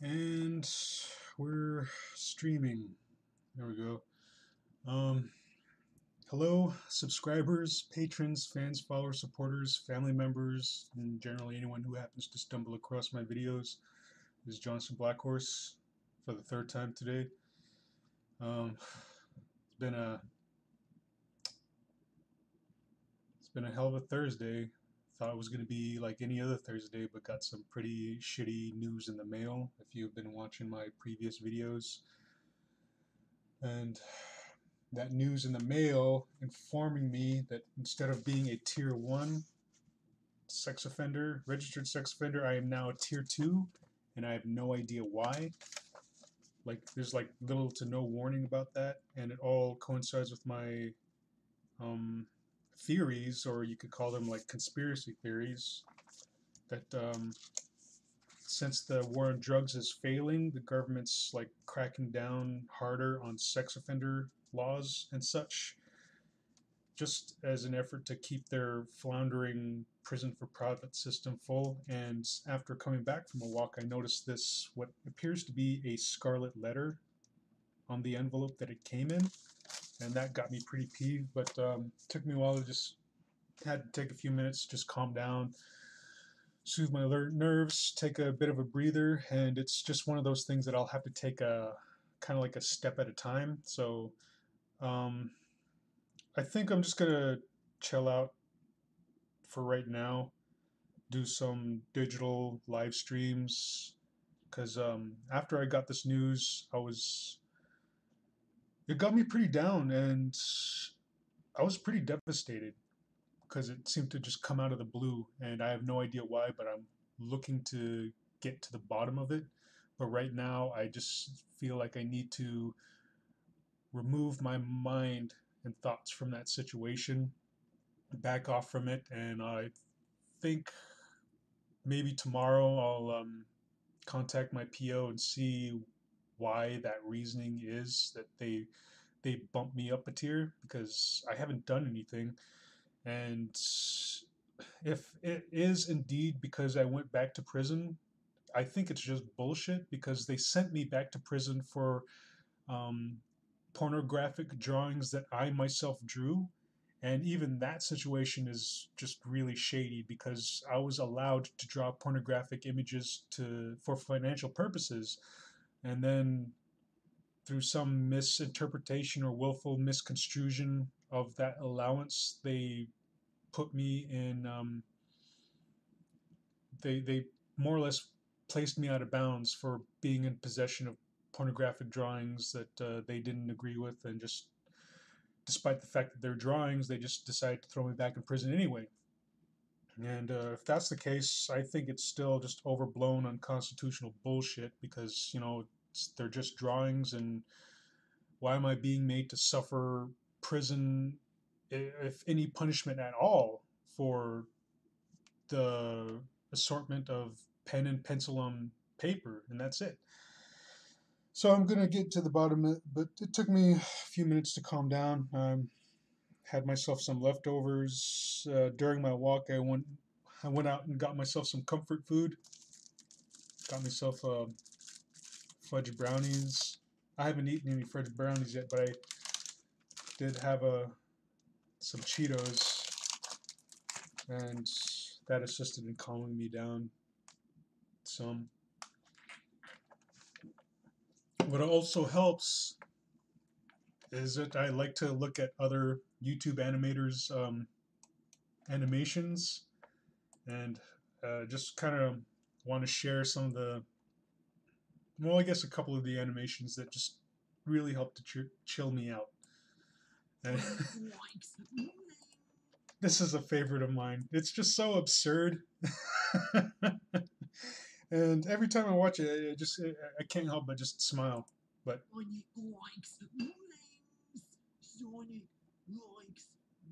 And we're streaming. There we go. Um, Hello, subscribers, patrons, fans, followers, supporters, family members, and generally anyone who happens to stumble across my videos. This is Johnston Blackhorse for the third time today. It's been a hell of a Thursday. Thought it was going to be like any other Thursday, but got some pretty shitty news in the mail. If you've been watching my previous videos, and that news in the mail informing me that instead of being a tier 1 sex offender, registered sex offender, I am now a tier 2, and I have no idea why. Like, there's like little to no warning about that, and it all coincides with my theories, or you could call them like conspiracy theories, that since the war on drugs is failing, the government's like cracking down harder on sex offender laws and such, just as an effort to keep their floundering prison for profit system full. And after coming back from a walk, I noticed this, what appears to be a scarlet letter on the envelope that it came in, and that got me pretty peeved. But took me a while to just had to take a few minutes, just calm down, soothe my nerves, take a bit of a breather, and it's just one of those things that I'll have to take a kind of like a step at a time. So um, I think I'm just gonna chill out for right now, do some digital live streams, because after I got this news, it got me pretty down, and I was pretty devastated because it seemed to just come out of the blue, and I have no idea why, but I'm looking to get to the bottom of it. But right now, I just feel like I need to remove my mind and thoughts from that situation, back off from it, and I think maybe tomorrow I'll contact my PO and see why that reasoning is that they bumped me up a tier, because I haven't done anything. And if it is indeed because I went back to prison, I think it's just bullshit, because they sent me back to prison for um, pornographic drawings that I myself drew. And even that situation is just really shady, because I was allowed to draw pornographic images for financial purposes, and then through some misinterpretation or willful misconstruction of that allowance, they put me in. They more or less placed me out of bounds for being in possession of pornographic drawings that they didn't agree with, and just despite the fact that they're drawings, they just decided to throw me back in prison anyway. And if that's the case, I think it's still just overblown unconstitutional bullshit, because, they're just drawings, and why am I being made to suffer prison, if any punishment at all, for the assortment of pen and pencil on paper, and that's it. So I'm going to get to the bottom of it, but it took me a few minutes to calm down. Had myself some leftovers. During my walk, I went out and got myself some comfort food. Got myself fudge brownies. I haven't eaten any fudge brownies yet, but I did have some Cheetos, and that assisted in calming me down some. What also helps is that I like to look at other YouTube animators' animations, and just kind of want to share some of I guess a couple of the animations that just really help to chill me out. And this is a favorite of mine. It's just so absurd. And every time I watch it, I can't help but just smile. But Sonic likes rings. Sonic likes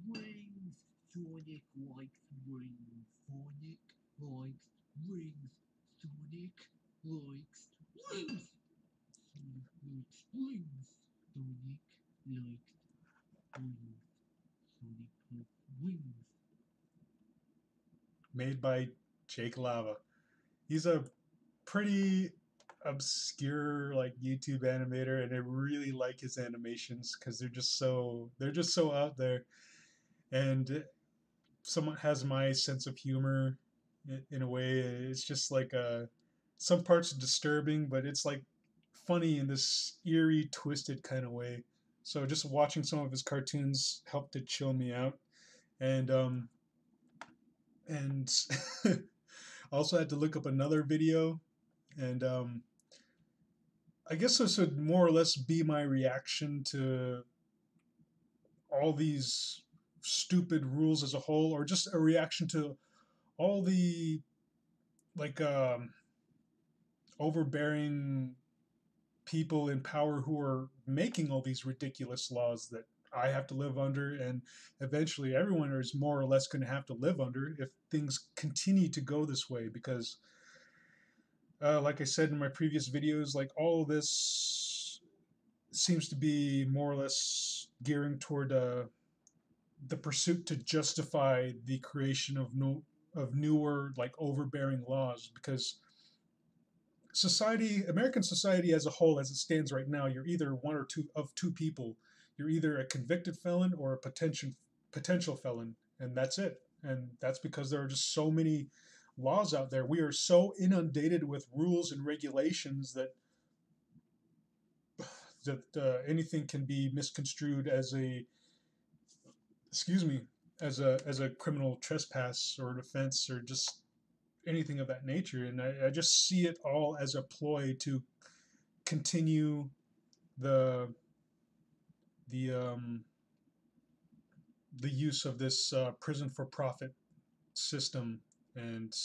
rings. Sonic likes rings. Sonic likes rings. Sonic likes rings. Sonic likes rings. Sonic likes rings. Sonic likes rings. made by Jake Lava. He's a pretty obscure like YouTube animator, and I really like his animations because they're just so out there, and someone has my sense of humor in a way. It's just like some parts disturbing, but it's like funny in this eerie, twisted kind of way. So just watching some of his cartoons helped to chill me out, and and I also had to look up another video, and I guess this would more or less be my reaction to all these stupid rules as a whole, or just a reaction to all the like overbearing people in power who are making all these ridiculous laws that I have to live under, and eventually everyone is more or less going to have to live under if things continue to go this way. Because, like I said in my previous videos, like all of this seems to be more or less gearing toward the pursuit to justify the creation of newer like overbearing laws. Because American society as a whole, as it stands right now, you're either one or two of two people. You're either a convicted felon or a potential felon, and that's it. And that's because there are just so many laws out there. We are so inundated with rules and regulations that anything can be misconstrued as a excuse me as a criminal trespass or an offense or just anything of that nature. And I just see it all as a ploy to continue the the um, the use of this prison for profit system. And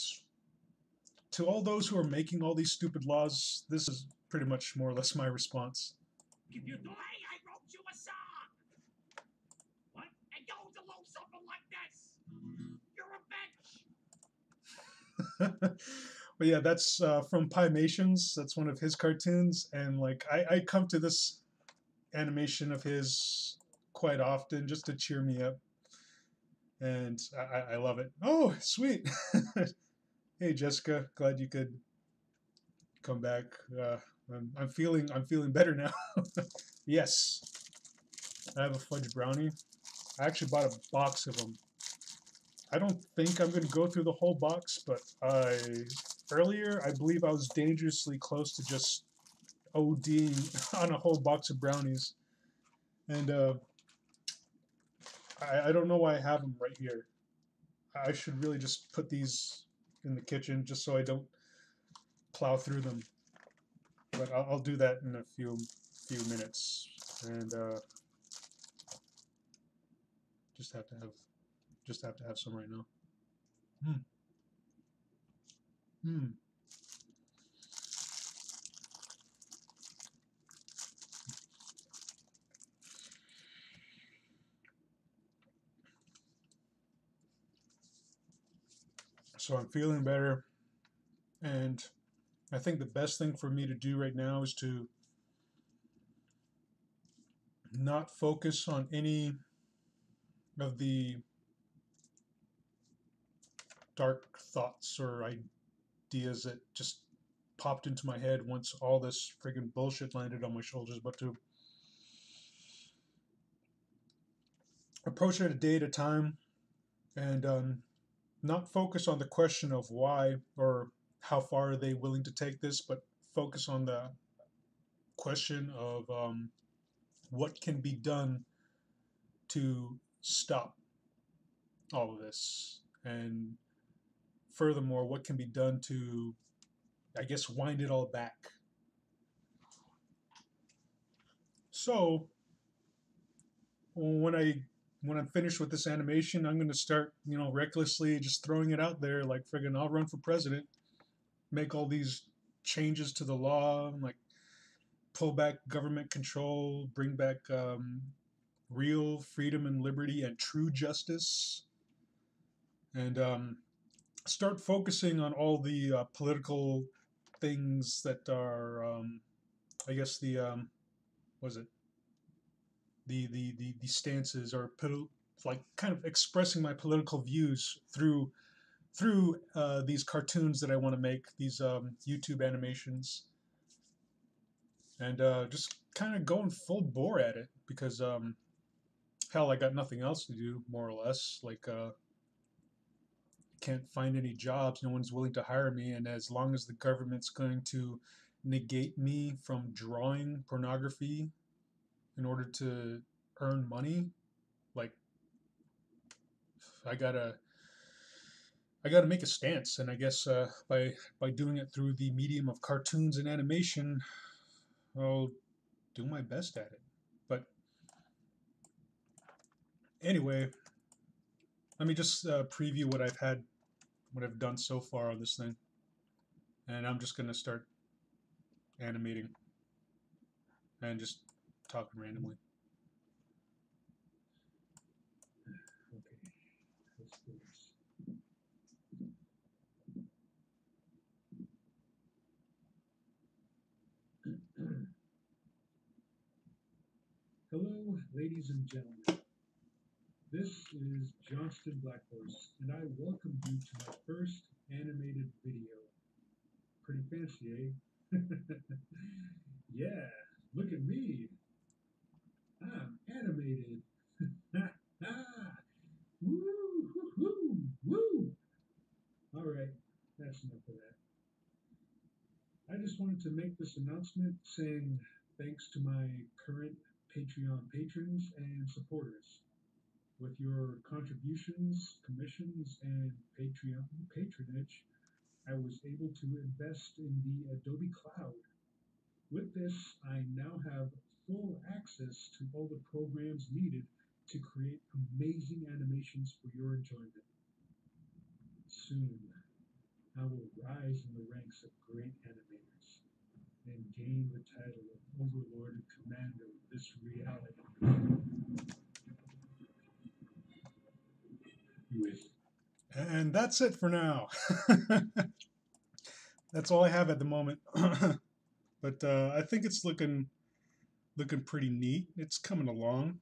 to all those who are making all these stupid laws, this is pretty much more or less my response. If you delay, I wrote you a song. What? And goes along something like this. You're a bitch. But yeah, that's from Pimations. That's one of his cartoons, and like I come to this animation of his quite often just to cheer me up, and I love it. Oh, sweet. Hey, Jessica, glad you could come back. I'm feeling better now. Yes, I have a fudge brownie. I actually bought a box of them. I don't think I'm going to go through the whole box, but earlier I believe I was dangerously close to just ODing on a whole box of brownies, and I don't know why I have them right here. I should really just put these in the kitchen just so I don't plow through them. But I'll do that in a few minutes, and just have to have some right now. Hmm. Hmm. So I'm feeling better, and I think the best thing for me to do right now is to not focus on any of the dark thoughts or ideas that just popped into my head once all this friggin' bullshit landed on my shoulders, but to approach it a day at a time, and not focus on the question of why or how far are they willing to take this, but focus on the question of what can be done to stop all of this, and furthermore, what can be done to, I guess, wind it all back. So when I'm finished with this animation, I'm going to start, recklessly just throwing it out there, like friggin' I'll run for president, make all these changes to the law, like pull back government control, bring back real freedom and liberty and true justice, and start focusing on all the political things that are, I guess, the was it the stances or like kind of expressing my political views through these cartoons that I want to make, these YouTube animations. and just kind of going full bore at it because hell, I got nothing else to do, more or less. Like, can't find any jobs. No one's willing to hire me, and as long as the government's going to negate me from drawing pornography in order to earn money, like, I gotta I got to make a stance, and I guess by doing it through the medium of cartoons and animation, I'll do my best at it. But anyway, let me just preview what I've done so far on this thing, and I'm just gonna start animating and just talking randomly. Okay, let's do this. Hello, ladies and gentlemen. This is Johnston Blackhorse, and I welcome you to my first animated video. Pretty fancy, eh? Yeah, look at me. I'm animated. Woo, woo, woo, woo. All right, that's enough of that. I just wanted to make this announcement saying thanks to my current Patreon patrons and supporters. With your contributions, commissions, and Patreon patronage, I was able to invest in the Adobe Cloud. With this, I now have full access to all the programs needed to create amazing animations for your enjoyment. Soon, I will rise in the ranks of great animators and gain the title of Overlord and Commander of this reality. And that's it for now. That's all I have at the moment. But I think it's looking pretty neat. It's coming along.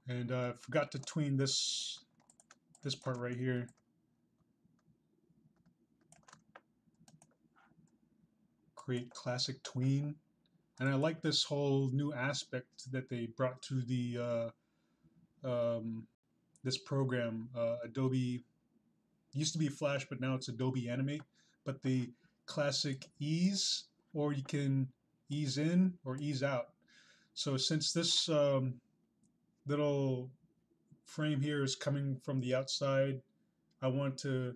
And I forgot to tween this part right here. Create classic tween. And I like this whole new aspect that they brought to the this program. Adobe used to be Flash, but now it's Adobe Animate. But the classic ease, or you can ease in or ease out. So since this little frame here is coming from the outside, I want to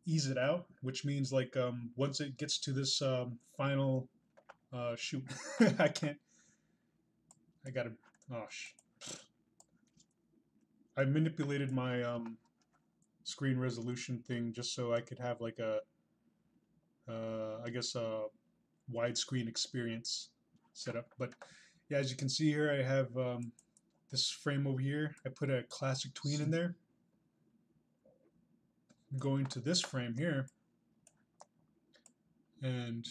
ease it out, which means like once it gets to this final shoot, I can't. I gotta. Oh, I manipulated my screen resolution thing just so I could have like a, I guess a widescreen experience set up. But yeah, as you can see here, I have this frame over here. I put a classic tween in there. I'm going to this frame here, and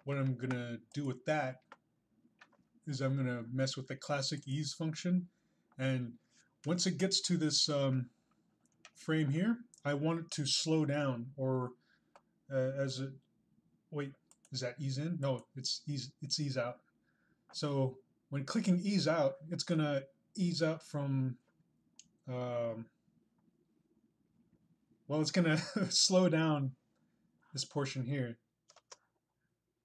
what I'm gonna do with that is I'm gonna mess with the classic ease function, and once it gets to this frame here, I want it to slow down, or as it, wait, is that ease in? No, it's ease out. So when clicking ease out, it's gonna ease out from well, it's gonna slow down this portion here,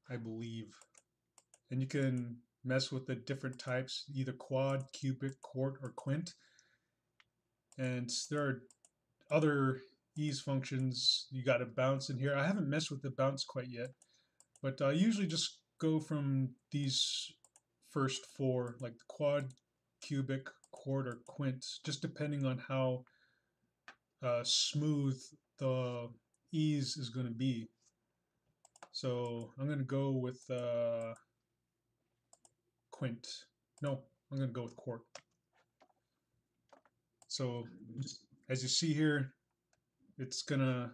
I believe. And you can mess with the different types, either quad, cubic, quart, or quint. And there are other ease functions. You got a bounce in here. I haven't messed with the bounce quite yet, but I usually just go from these first four, like the quad, cubic, quart, or quint, just depending on how smooth the ease is going to be. So I'm going to go with quint. No, I'm going to go with quart. So as you see here, it's going to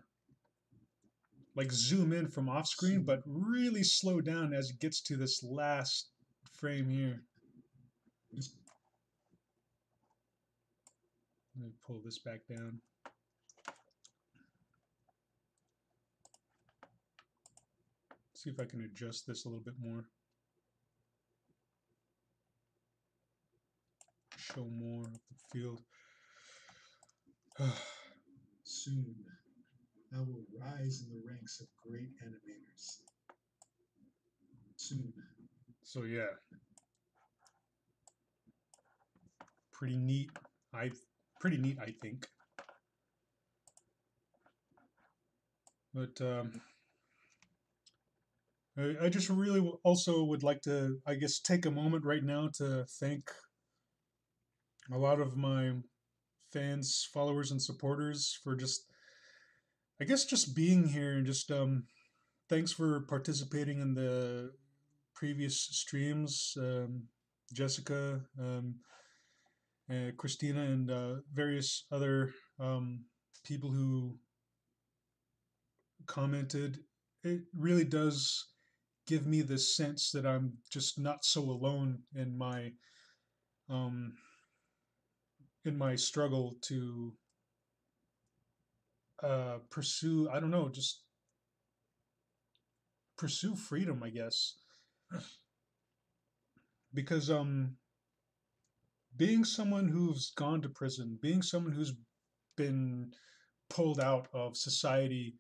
like zoom in from off screen, but really slow down as it gets to this last frame here. Let me pull this back down. See if I can adjust this a little bit more. Show more of the field. Soon, I will rise in the ranks of great animators. Soon. So yeah, pretty neat. Pretty neat, I think. But I just really also would like to, I guess, take a moment right now to thank a lot of my fans, followers, and supporters for just, I guess, just being here and just thanks for participating in the previous streams, Jessica, Christina, and various other people who commented. It really does give me this sense that I'm just not so alone um, in my struggle to pursue. I don't know, just pursue freedom, I guess, because being someone who's gone to prison, being someone who's been pulled out of society,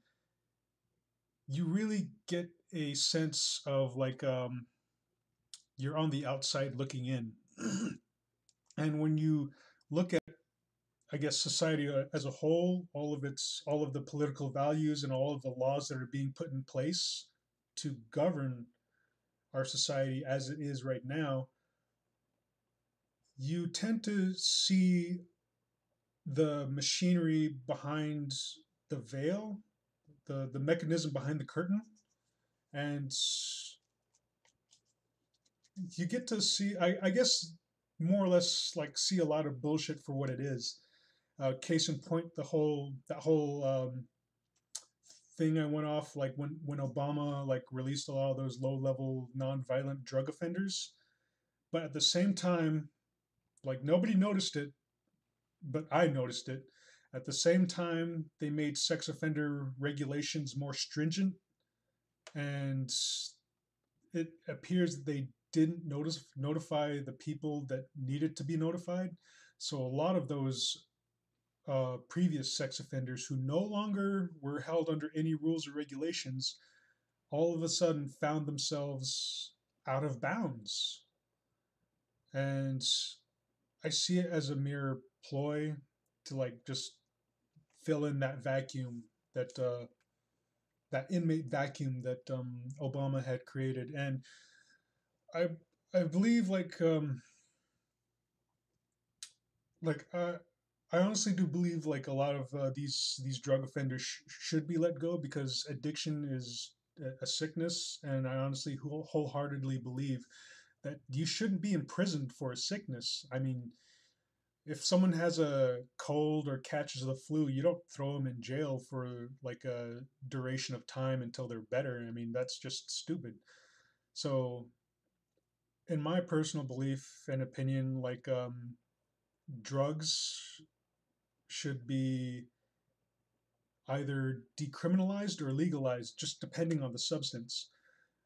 you really get a sense of like you're on the outside looking in. And when you look at, I guess, society as a whole, all of the political values and all of the laws that are being put in place to govern our society as it is right now, you tend to see the machinery behind the veil, the mechanism behind the curtain, and you get to see, I guess, more or less like see a lot of bullshit for what it is. Case in point, that whole thing I went off like when Obama like released a lot of those low level non-violent drug offenders, but at the same time, like nobody noticed it, but I noticed it. At the same time, they made sex offender regulations more stringent, and it appears that they didn't notify the people that needed to be notified. So a lot of those previous sex offenders who no longer were held under any rules or regulations all of a sudden found themselves out of bounds. And I see it as a mere ploy to like just fill in that vacuum that inmate vacuum that Obama had created. And I I believe like I honestly do believe like a lot of these drug offenders should be let go because addiction is a sickness, and I honestly wholeheartedly believe that you shouldn't be imprisoned for a sickness. I mean, if someone has a cold or catches the flu, you don't throw them in jail for like a duration of time until they're better. I mean, that's just stupid. So, in my personal belief and opinion, like drugs should be either decriminalized or legalized, just depending on the substance.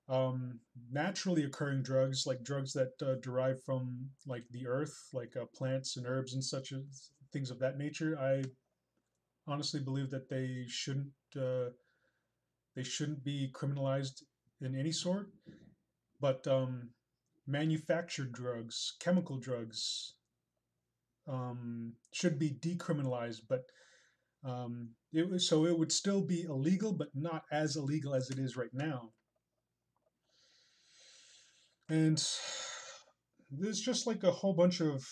Um, Naturally occurring drugs, like drugs that derive from like the earth, like plants and herbs and such as things of that nature, I honestly believe that they shouldn't be criminalized in any sort. But manufactured drugs, chemical drugs, should be decriminalized, but so it would still be illegal, but not as illegal as it is right now. And there's just like a whole bunch of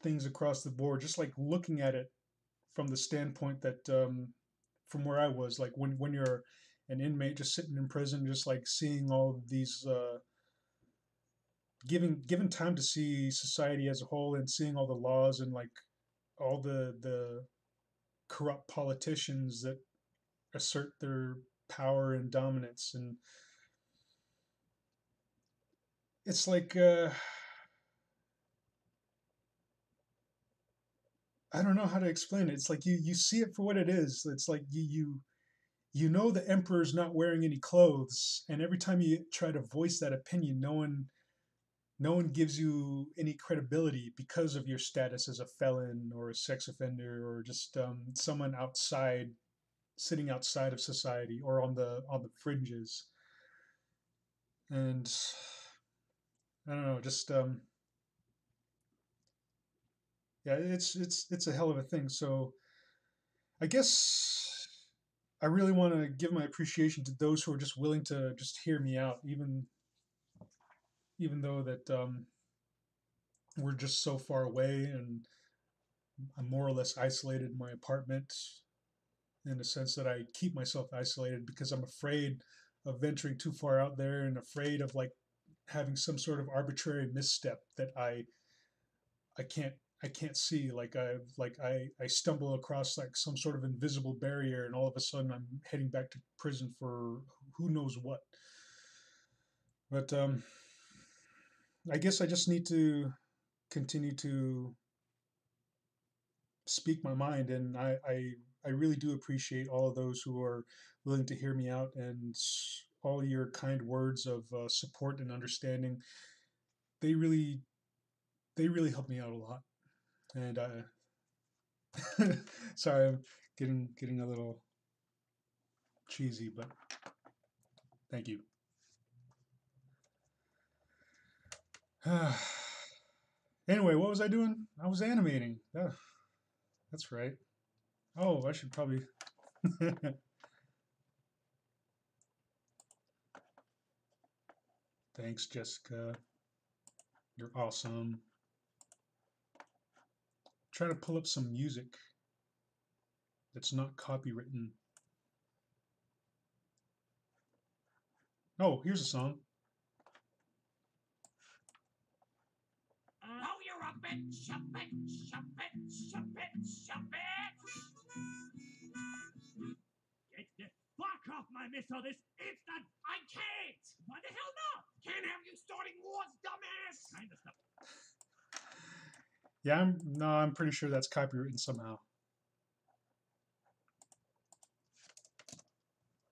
things across the board, just like looking at it from the standpoint that from where I was, like when you're an inmate just sitting in prison, just like seeing all of these given time to see society as a whole and seeing all the laws and like all the corrupt politicians that assert their power and dominance, and it's like I don't know how to explain it. It's like you see it for what it is. It's like you know the emperor's not wearing any clothes, and every time you try to voice that opinion, no one gives you any credibility because of your status as a felon or a sex offender or just someone outside, sitting outside of society or on the fringes. And I don't know, just yeah, it's a hell of a thing. So I guess I really want to give my appreciation to those who are just willing to just hear me out, even though that we're just so far away, and I'm more or less isolated in my apartment, in the sense that I keep myself isolated because I'm afraid of venturing too far out there and afraid of like having some sort of arbitrary misstep that I can't I can't see, I stumble across like some sort of invisible barrier and all of a sudden I'm heading back to prison for who knows what. But I guess I just need to continue to speak my mind, and I really do appreciate all of those who are willing to hear me out, and all your kind words of support and understanding. They really they really help me out a lot. And sorry, I'm getting a little cheesy, but thank you. Anyway, what was I doing? I was animating. That's right. Oh, I should probably. Thanks, Jessica. You're awesome. Try to pull up some music that's not copywritten. Oh, here's a song. Oh, you're a bitch, a bitch, a bitch, a bitch, a bitch. Get the fuck off my missile this instant. I can't. Why the hell not? Can't have you starting wars, dumbass. Kind of stuff. Yeah, I'm pretty sure that's copywritten somehow.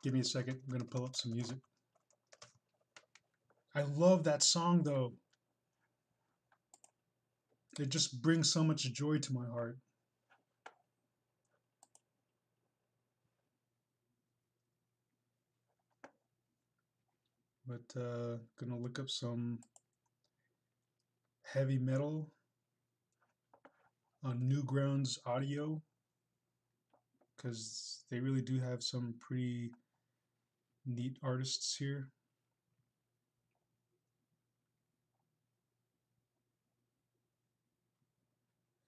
Give me a second. I'm gonna pull up some music. I love that song though. It just brings so much joy to my heart. But gonna look up some heavy metal on Newgrounds Audio, because they really do have some pretty neat artists here.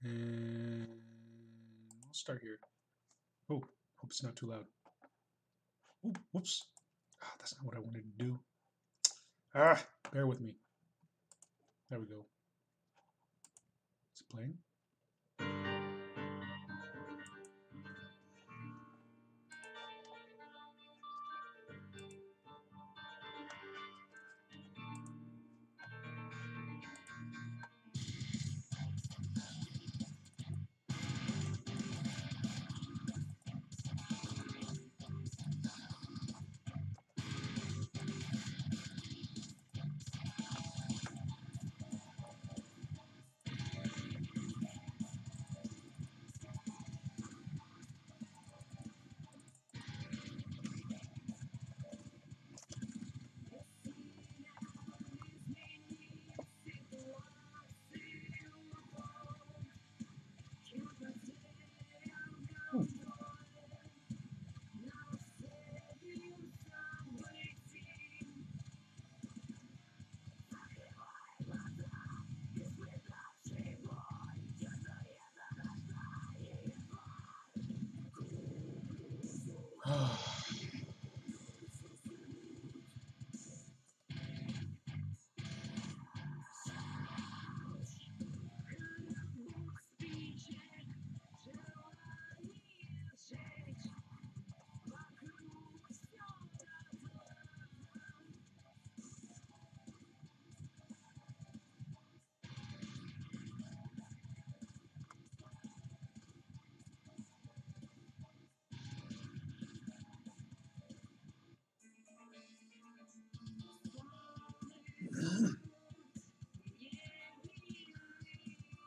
And I'll start here. Oh, hope it's not too loud. Oh, whoops. Ah, that's not what I wanted to do. Ah, bear with me. There we go. It's playing.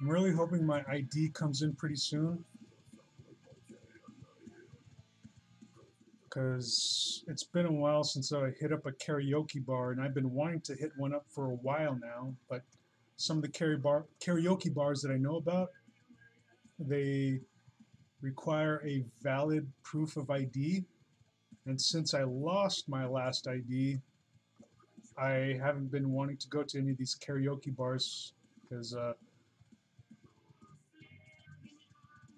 I'm really hoping my ID comes in pretty soon, because it's been a while since I hit up a karaoke bar, and I've been wanting to hit one up for a while now, but some of the karaoke bars that I know about, they require a valid proof of ID, and since I lost my last ID, I haven't been wanting to go to any of these karaoke bars, because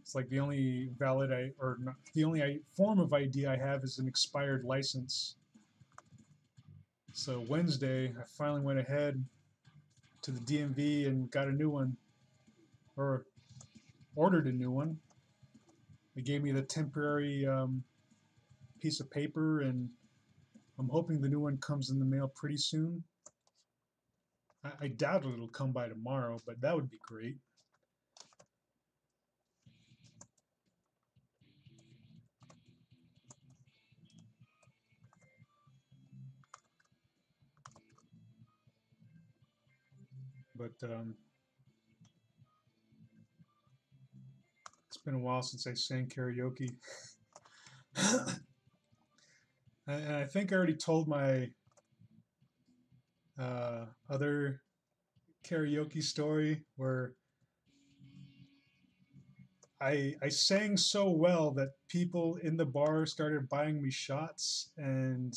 it's like the only valid the only form of ID I have is an expired license. So Wednesday, I finally went ahead to the DMV and got a new one, or ordered a new one. They gave me the temporary piece of paper, and I'm hoping the new one comes in the mail pretty soon. I doubt it'll come by tomorrow, but that would be great. But it's been a while since I sang karaoke. And I think I already told my other karaoke story where I sang so well that people in the bar started buying me shots, and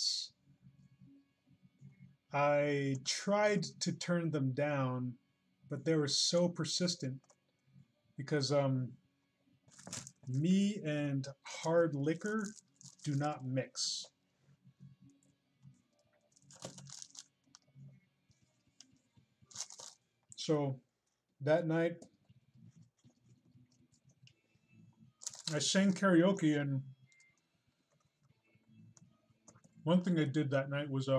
I tried to turn them down, but they were so persistent because me and hard liquor do not mix. So that night I sang karaoke, and one thing I did that night was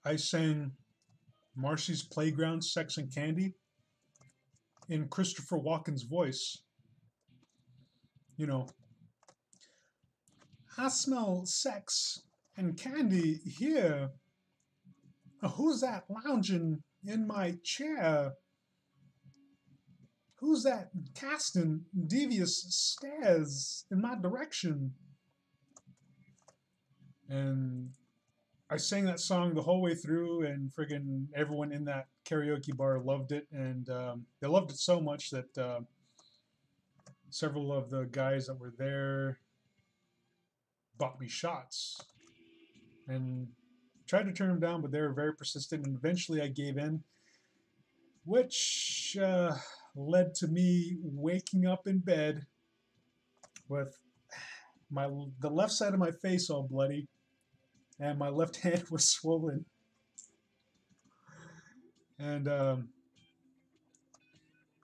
I sang Marcy's Playground, Sex and Candy in Christopher Walken's voice. You know, I smell sex and candy here. Who's that lounging in my chair? Who's that casting devious stares in my direction? And I sang that song the whole way through, and friggin' everyone in that karaoke bar loved it, and they loved it so much that several of the guys that were there bought me shots, and tried to turn them down, but they were very persistent, and eventually I gave in, which led to me waking up in bed with the left side of my face all bloody, and my left hand was swollen. And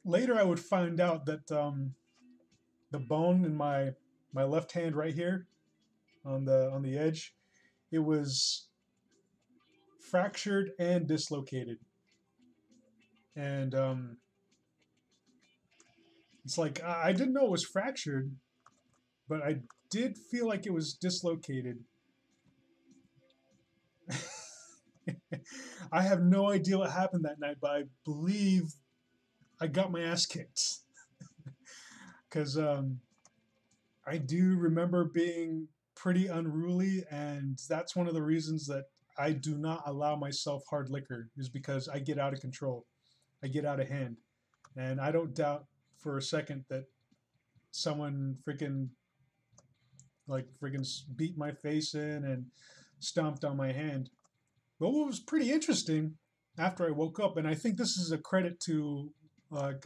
later I would find out that the bone in my left hand right here on the edge, it was fractured and dislocated. And it's like I didn't know it was fractured, but I did feel like it was dislocated. I have no idea what happened that night, but I believe I got my ass kicked. Because I do remember being pretty unruly, and that's one of the reasons that I do not allow myself hard liquor, is because I get out of control. I get out of hand. And I don't doubt for a second that someone freaking beat my face in and stomped on my hand. But what was pretty interesting after I woke up, and I think this is a credit to like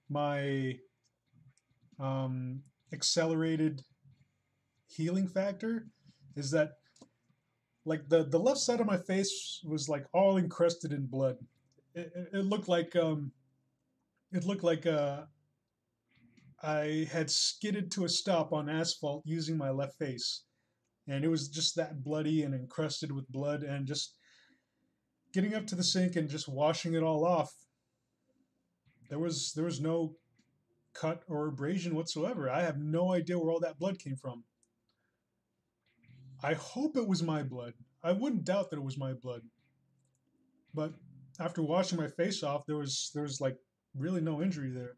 my accelerated healing factor, is that like the left side of my face was like all encrusted in blood. It looked like I had skidded to a stop on asphalt using my left face, and it was just that bloody and encrusted with blood, and just getting up to the sink and just washing it all off. There was no cut or abrasion whatsoever. I have no idea where all that blood came from. I hope it was my blood. I wouldn't doubt that it was my blood. But after washing my face off, there was like really no injury there.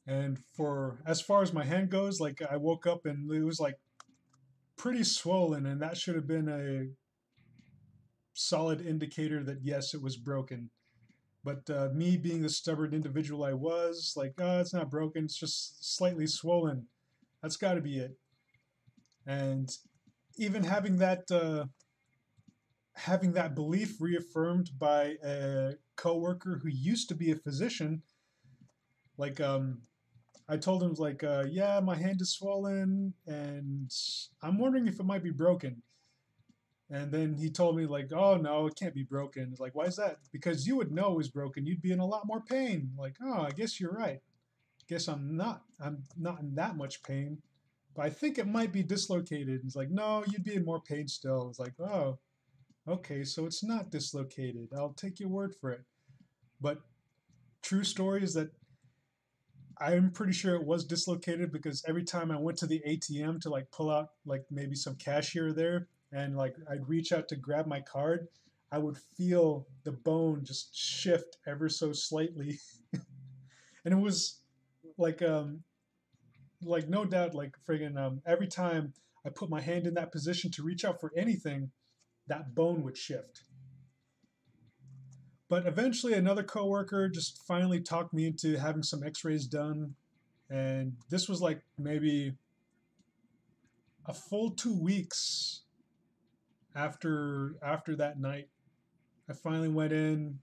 And for as far as my hand goes, like I woke up and it was like pretty swollen, and that should have been a solid indicator that yes, it was broken. But me being the stubborn individual I was, like, oh, it's not broken, it's just slightly swollen. That's got to be it. And even having that belief reaffirmed by a coworker who used to be a physician, like I told him like, yeah, my hand is swollen, and I'm wondering if it might be broken. And then he told me like, oh no, it can't be broken. It's like, why is that? Because you would know it was broken. You'd be in a lot more pain. Like, oh, I guess you're right. Guess I'm not. I'm not in that much pain, but I think it might be dislocated. It's like, no, you'd be in more pain still. It's like, oh, okay, so it's not dislocated. I'll take your word for it. But true story is that I'm pretty sure it was dislocated because every time I went to the ATM to like pull out like maybe some cash here or there, and like I'd reach out to grab my card, I would feel the bone just shift ever so slightly. And it was like like no doubt like friggin' every time I put my hand in that position to reach out for anything, that bone would shift. But eventually, another coworker just finally talked me into having some X-rays done, and this was like maybe a full 2 weeks after that night. I finally went in,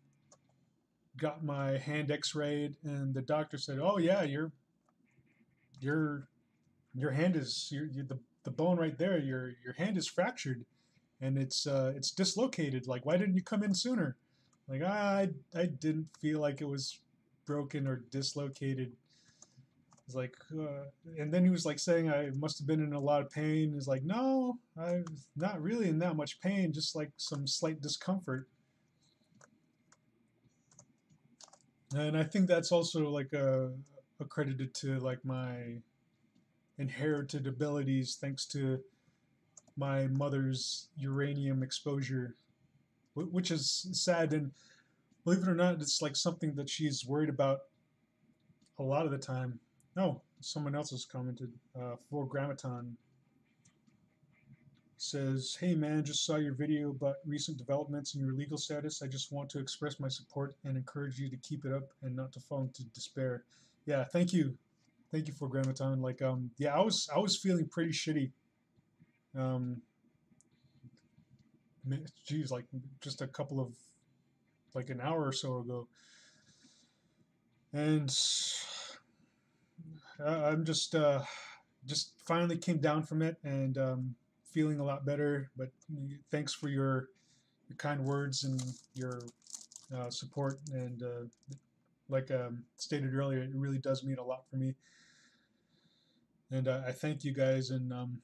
got my hand X-rayed, and the doctor said, "Oh yeah, your your hand is the bone right there. Your hand is fractured, and it's dislocated. Like, why didn't you come in sooner?" Like, I didn't feel like it was broken or dislocated. It's like, and then he was like saying I must have been in a lot of pain. He's like, no, I'm not really in that much pain, just like some slight discomfort. And I think that's also like accredited to like my inherited abilities thanks to my mother's uranium exposure, which is sad. And believe it or not, it's like something that she's worried about a lot of the time. No, someone else has commented. For Grammaton says, "Hey man, just saw your video about recent developments in your legal status. I just want to express my support and encourage you to keep it up and not to fall into despair." Yeah, thank you for Grammaton. Like, yeah, I was feeling pretty shitty. Um, geez, like just a couple of like an hour or so ago, and I'm just finally came down from it and feeling a lot better. But thanks for your kind words and your support. And like stated earlier, it really does mean a lot for me. And I thank you guys. And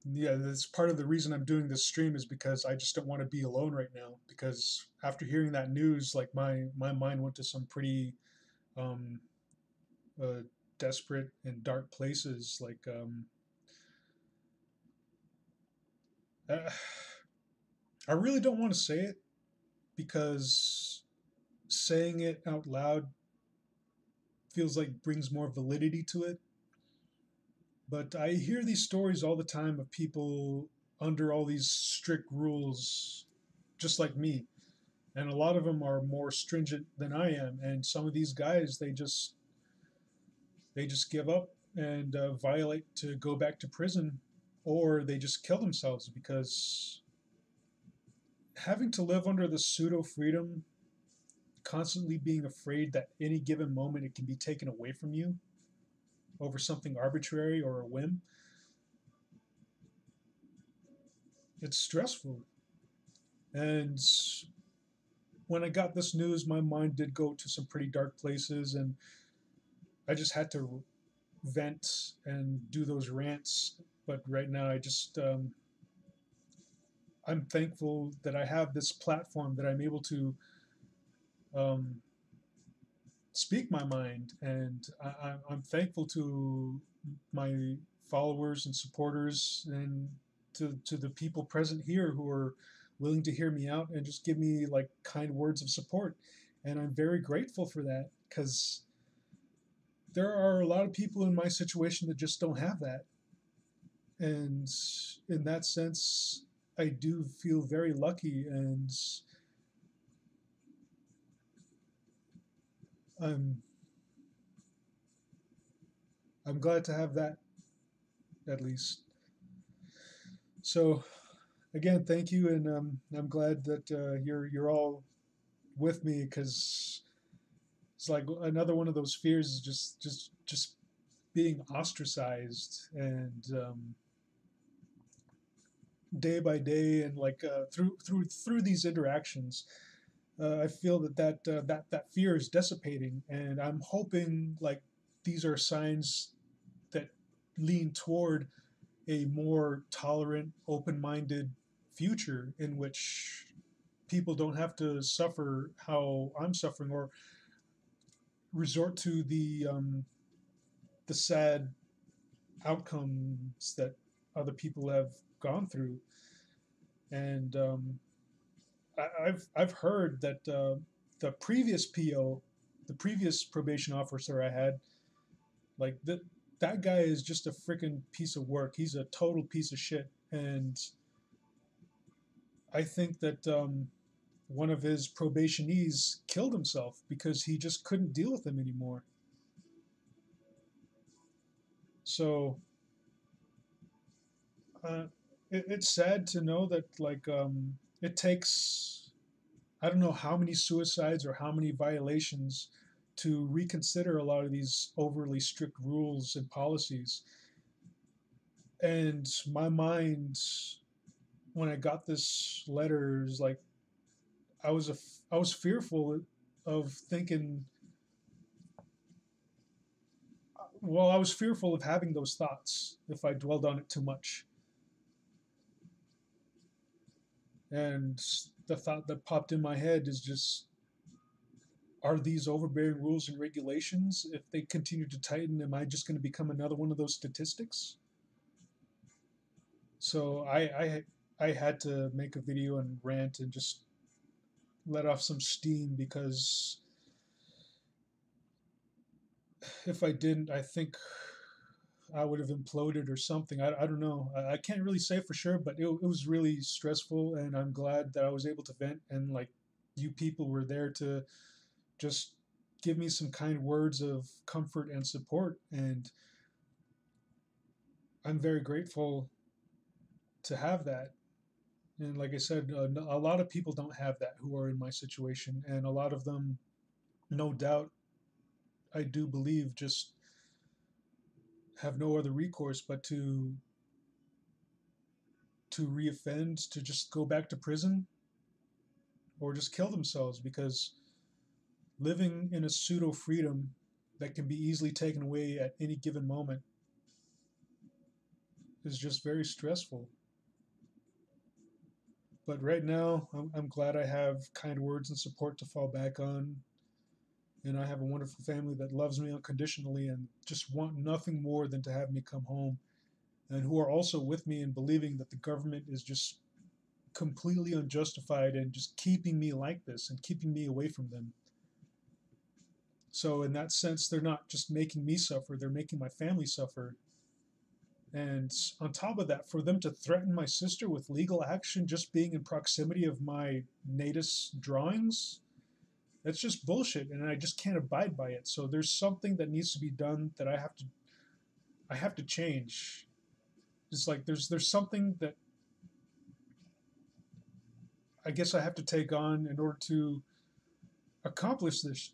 yeah, that's part of the reason I'm doing this stream is because I just don't want to be alone right now. Because after hearing that news, like my mind went to some pretty um, uh, desperate and dark places. Like uh, I really don't want to say it because saying it out loud feels like brings more validity to it. But I hear these stories all the time of people under all these strict rules, just like me. And a lot of them are more stringent than I am. And some of these guys, they just give up and violate to go back to prison, or they just kill themselves because having to live under the pseudo freedom, constantly being afraid that any given moment it can be taken away from you over something arbitrary or a whim, it's stressful. And when I got this news, my mind did go to some pretty dark places, and I just had to vent and do those rants. But right now, I'm thankful that I have this platform that I'm able to um, speak my mind, and I'm thankful to my followers and supporters, and to the people present here who are willing to hear me out and just give me like kind words of support. And I'm very grateful for that, because there are a lot of people in my situation that just don't have that. And in that sense, I do feel very lucky, and I'm I'm glad to have that, at least. So again, thank you, and I'm glad that you're all with me, because it's like another one of those fears is just being ostracized, and day by day, and like through these interactions, I feel that fear is dissipating, and I'm hoping like these are signs that lean toward a more tolerant, open-minded future in which people don't have to suffer how I'm suffering, or resort to the sad outcomes that other people have gone through. And I've heard that the previous PO, the previous probation officer I had, like that guy is just a freaking piece of work. He's a total piece of shit, and I think that one of his probationees killed himself because he just couldn't deal with him anymore. So uh, it's sad to know that like it takes, I don't know how many suicides or how many violations to reconsider a lot of these overly strict rules and policies. And my mind, when I got this letter, is like I was fearful of thinking. Well, I was fearful of having those thoughts if I dwelled on it too much. And the thought that popped in my head is just, are these overbearing rules and regulations, if they continue to tighten, am I just going to become another one of those statistics? So I had to make a video and rant and just let off some steam, because if I didn't, I think I would have imploded or something. I don't know. I can't really say for sure, but it was really stressful, and I'm glad that I was able to vent, and like you people were there to just give me some kind words of comfort and support, and I'm very grateful to have that. And like I said, a lot of people don't have that who are in my situation, and a lot of them, no doubt, I do believe, just have no other recourse but to reoffend, to just go back to prison, or just kill themselves, because living in a pseudo freedom that can be easily taken away at any given moment is just very stressful. But right now, I'm glad I have kind words and support to fall back on, and I have a wonderful family that loves me unconditionally and just want nothing more than to have me come home, and who are also with me in believing that the government is just completely unjustified and just keeping me like this and keeping me away from them. So in that sense, they're not just making me suffer, they're making my family suffer. And on top of that, for them to threaten my sister with legal action just being in proximity of my natus drawings, that's just bullshit, and I just can't abide by it. So there's something that needs to be done that I have to change. It's like there's something that I guess I have to take on in order to accomplish this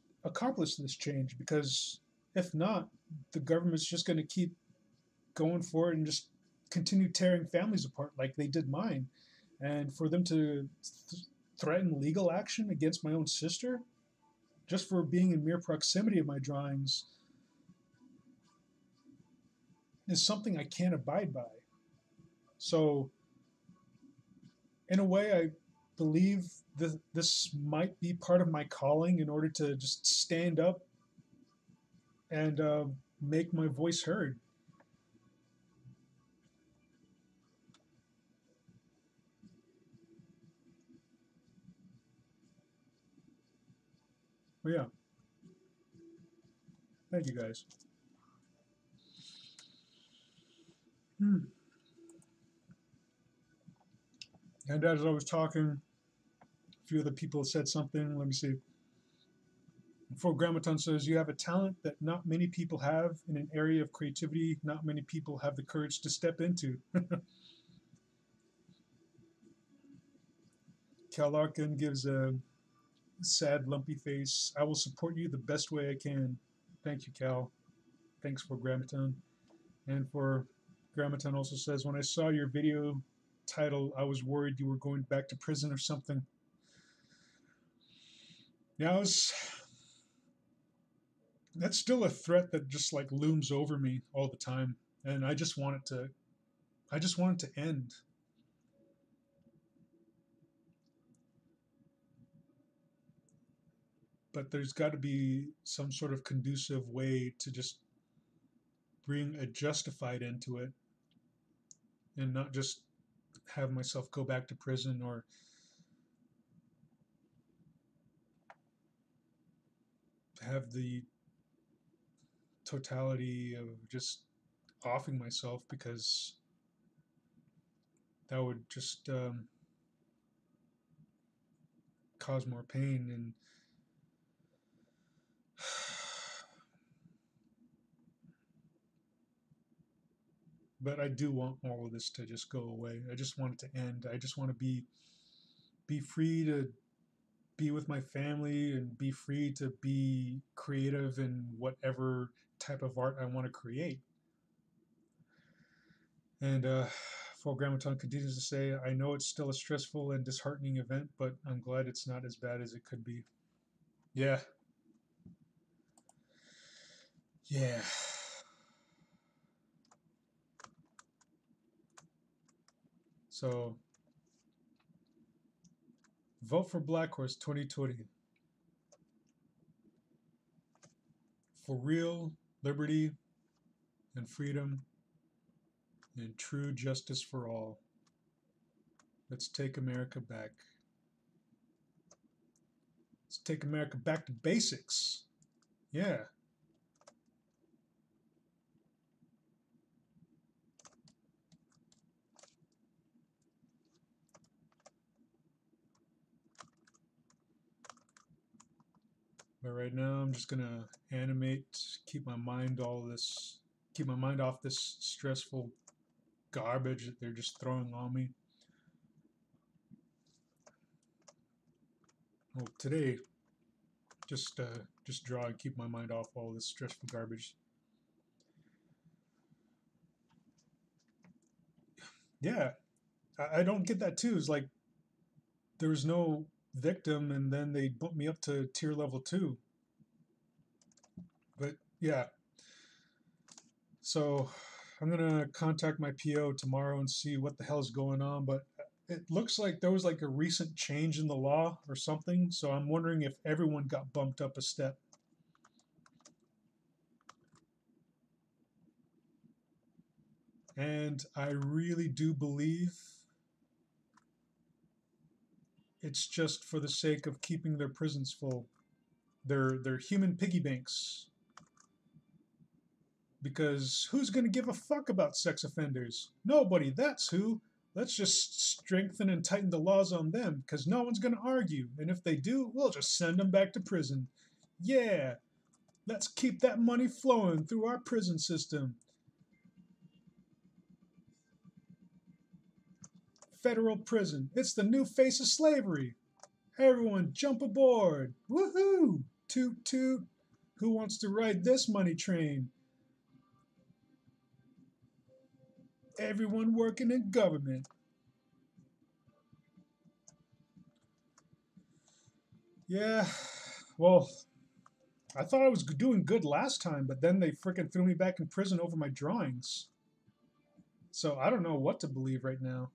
change, because if not, the government's just going to keep going for it and just continue tearing families apart like they did mine. And for them to threaten legal action against my own sister just for being in mere proximity of my drawings is something I can't abide by. So in a way, I believe this might be part of my calling in order to just stand up and make my voice heard. But yeah, thank you guys. Hmm. And as I was talking, a few other people said something. Let me see. Before Grammaton says, you have a talent that not many people have in an area of creativity not many people have the courage to step into. Cal Larkin gives a sad, lumpy face. I will support you the best way I can. Thank you, Cal. Thanks for Grammaton. And for Grammaton also says, when I saw your video title, I was worried you were going back to prison or something. Yeah, that's still a threat that just like looms over me all the time. And I just want it to end. But there's got to be some sort of conducive way to just bring a justified end to it and not just have myself go back to prison or have the totality of just offing myself, because that would just cause more pain. And but I do want all of this to just go away. I just want it to end. I just want to be free to be with my family and be free to be creative in whatever type of art I want to create. And for Grammaton continues to say, I know it's still a stressful and disheartening event, but I'm glad it's not as bad as it could be. Yeah. Yeah. So vote for Blackhorse 2020. For real liberty and freedom and true justice for all. Let's take America back. Let's take America back to basics. Yeah. But right now I'm just gonna animate, keep my mind off this stressful garbage that they're just throwing on me. Well, today, just draw and keep my mind off all this stressful garbage. Yeah, I don't get that too. It's like there was no victim, and then they bumped me up to tier level 2. But yeah, so I'm gonna contact my PO tomorrow and see what the hell's going on. But it looks like there was like a recent change in the law or something. So I'm wondering if everyone got bumped up a step. And I really do believe it's just for the sake of keeping their prisons full. They're human piggy banks. Because who's going to give a fuck about sex offenders? Nobody, that's who. Let's just strengthen and tighten the laws on them, because no one's going to argue. And if they do, we'll just send them back to prison. Yeah, let's keep that money flowing through our prison system. Federal prison. It's the new face of slavery. Everyone jump aboard. Woohoo! Toot toot. Who wants to ride this money train? Everyone working in government. Yeah, well, I thought I was doing good last time, but then they freaking threw me back in prison over my drawings. So I don't know what to believe right now.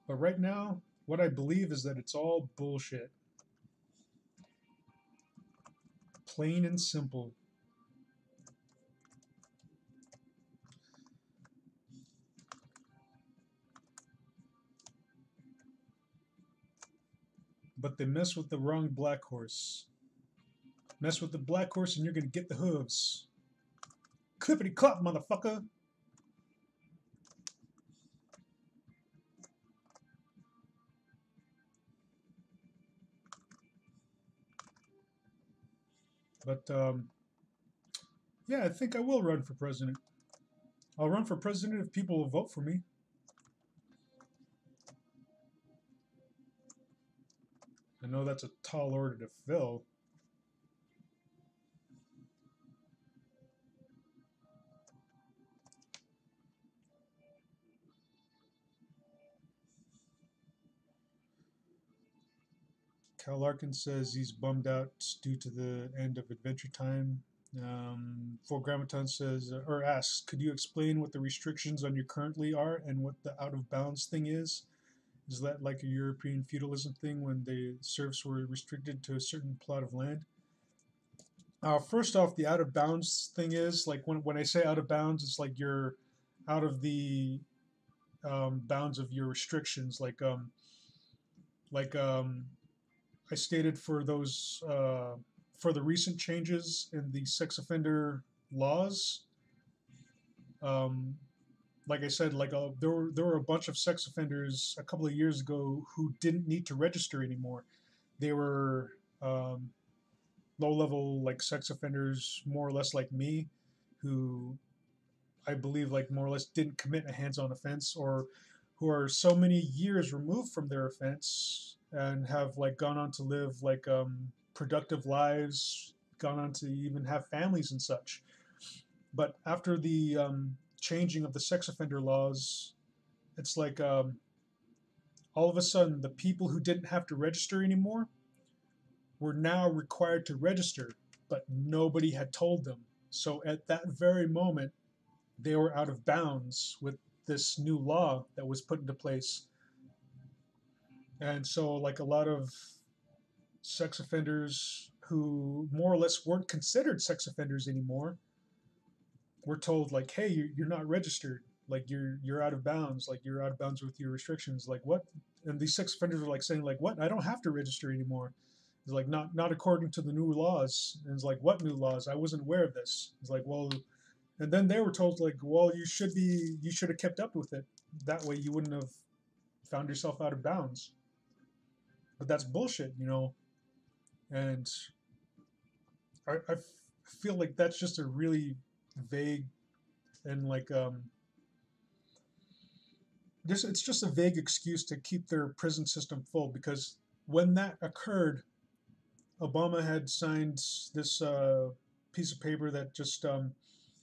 But right now, what I believe is that it's all bullshit. Plain and simple. But they mess with the wrong black horse. Mess with the black horse and you're gonna get the hooves. Clippity clop, motherfucker! But yeah, I think I will run for president. I'll run for president if people will vote for me. I know that's a tall order to fill. Cal Larkin says he's bummed out due to the end of Adventure Time. Full Grammaton says, or asks, could you explain what the restrictions on you currently are and what the out of bounds thing is? Is that like a European feudalism thing when the serfs were restricted to a certain plot of land? First off, the out of bounds thing is like when I say out of bounds, it's like you're out of the bounds of your restrictions. Like I stated for those for the recent changes in the sex offender laws. Um, like I said, there were a bunch of sex offenders a couple of years ago who didn't need to register anymore. They were low level like sex offenders, more or less like me, who I believe like more or less didn't commit a hands on offense, or who are so many years removed from their offense and have like gone on to live like productive lives, gone on to even have families and such. But after the changing of the sex offender laws, it's like all of a sudden the people who didn't have to register anymore were now required to register, but nobody had told them. So at that very moment, they were out of bounds with this new law that was put into place. And so, like a lot of sex offenders who more or less weren't considered sex offenders anymore were told, like, hey, you're not registered. Like, you're out of bounds. Like, you're out of bounds with your restrictions. Like, what? And these sex offenders were like saying, like, what? I don't have to register anymore. It's like, not according to the new laws. And it's like, what new laws? I wasn't aware of this. It's like, well, and then they were told, like, well, you should have kept up with it. That way you wouldn't have found yourself out of bounds. But that's bullshit, you know. And I feel like that's just a really vague and like it's just a vague excuse to keep their prison system full, because when that occurred, Obama had signed this piece of paper that just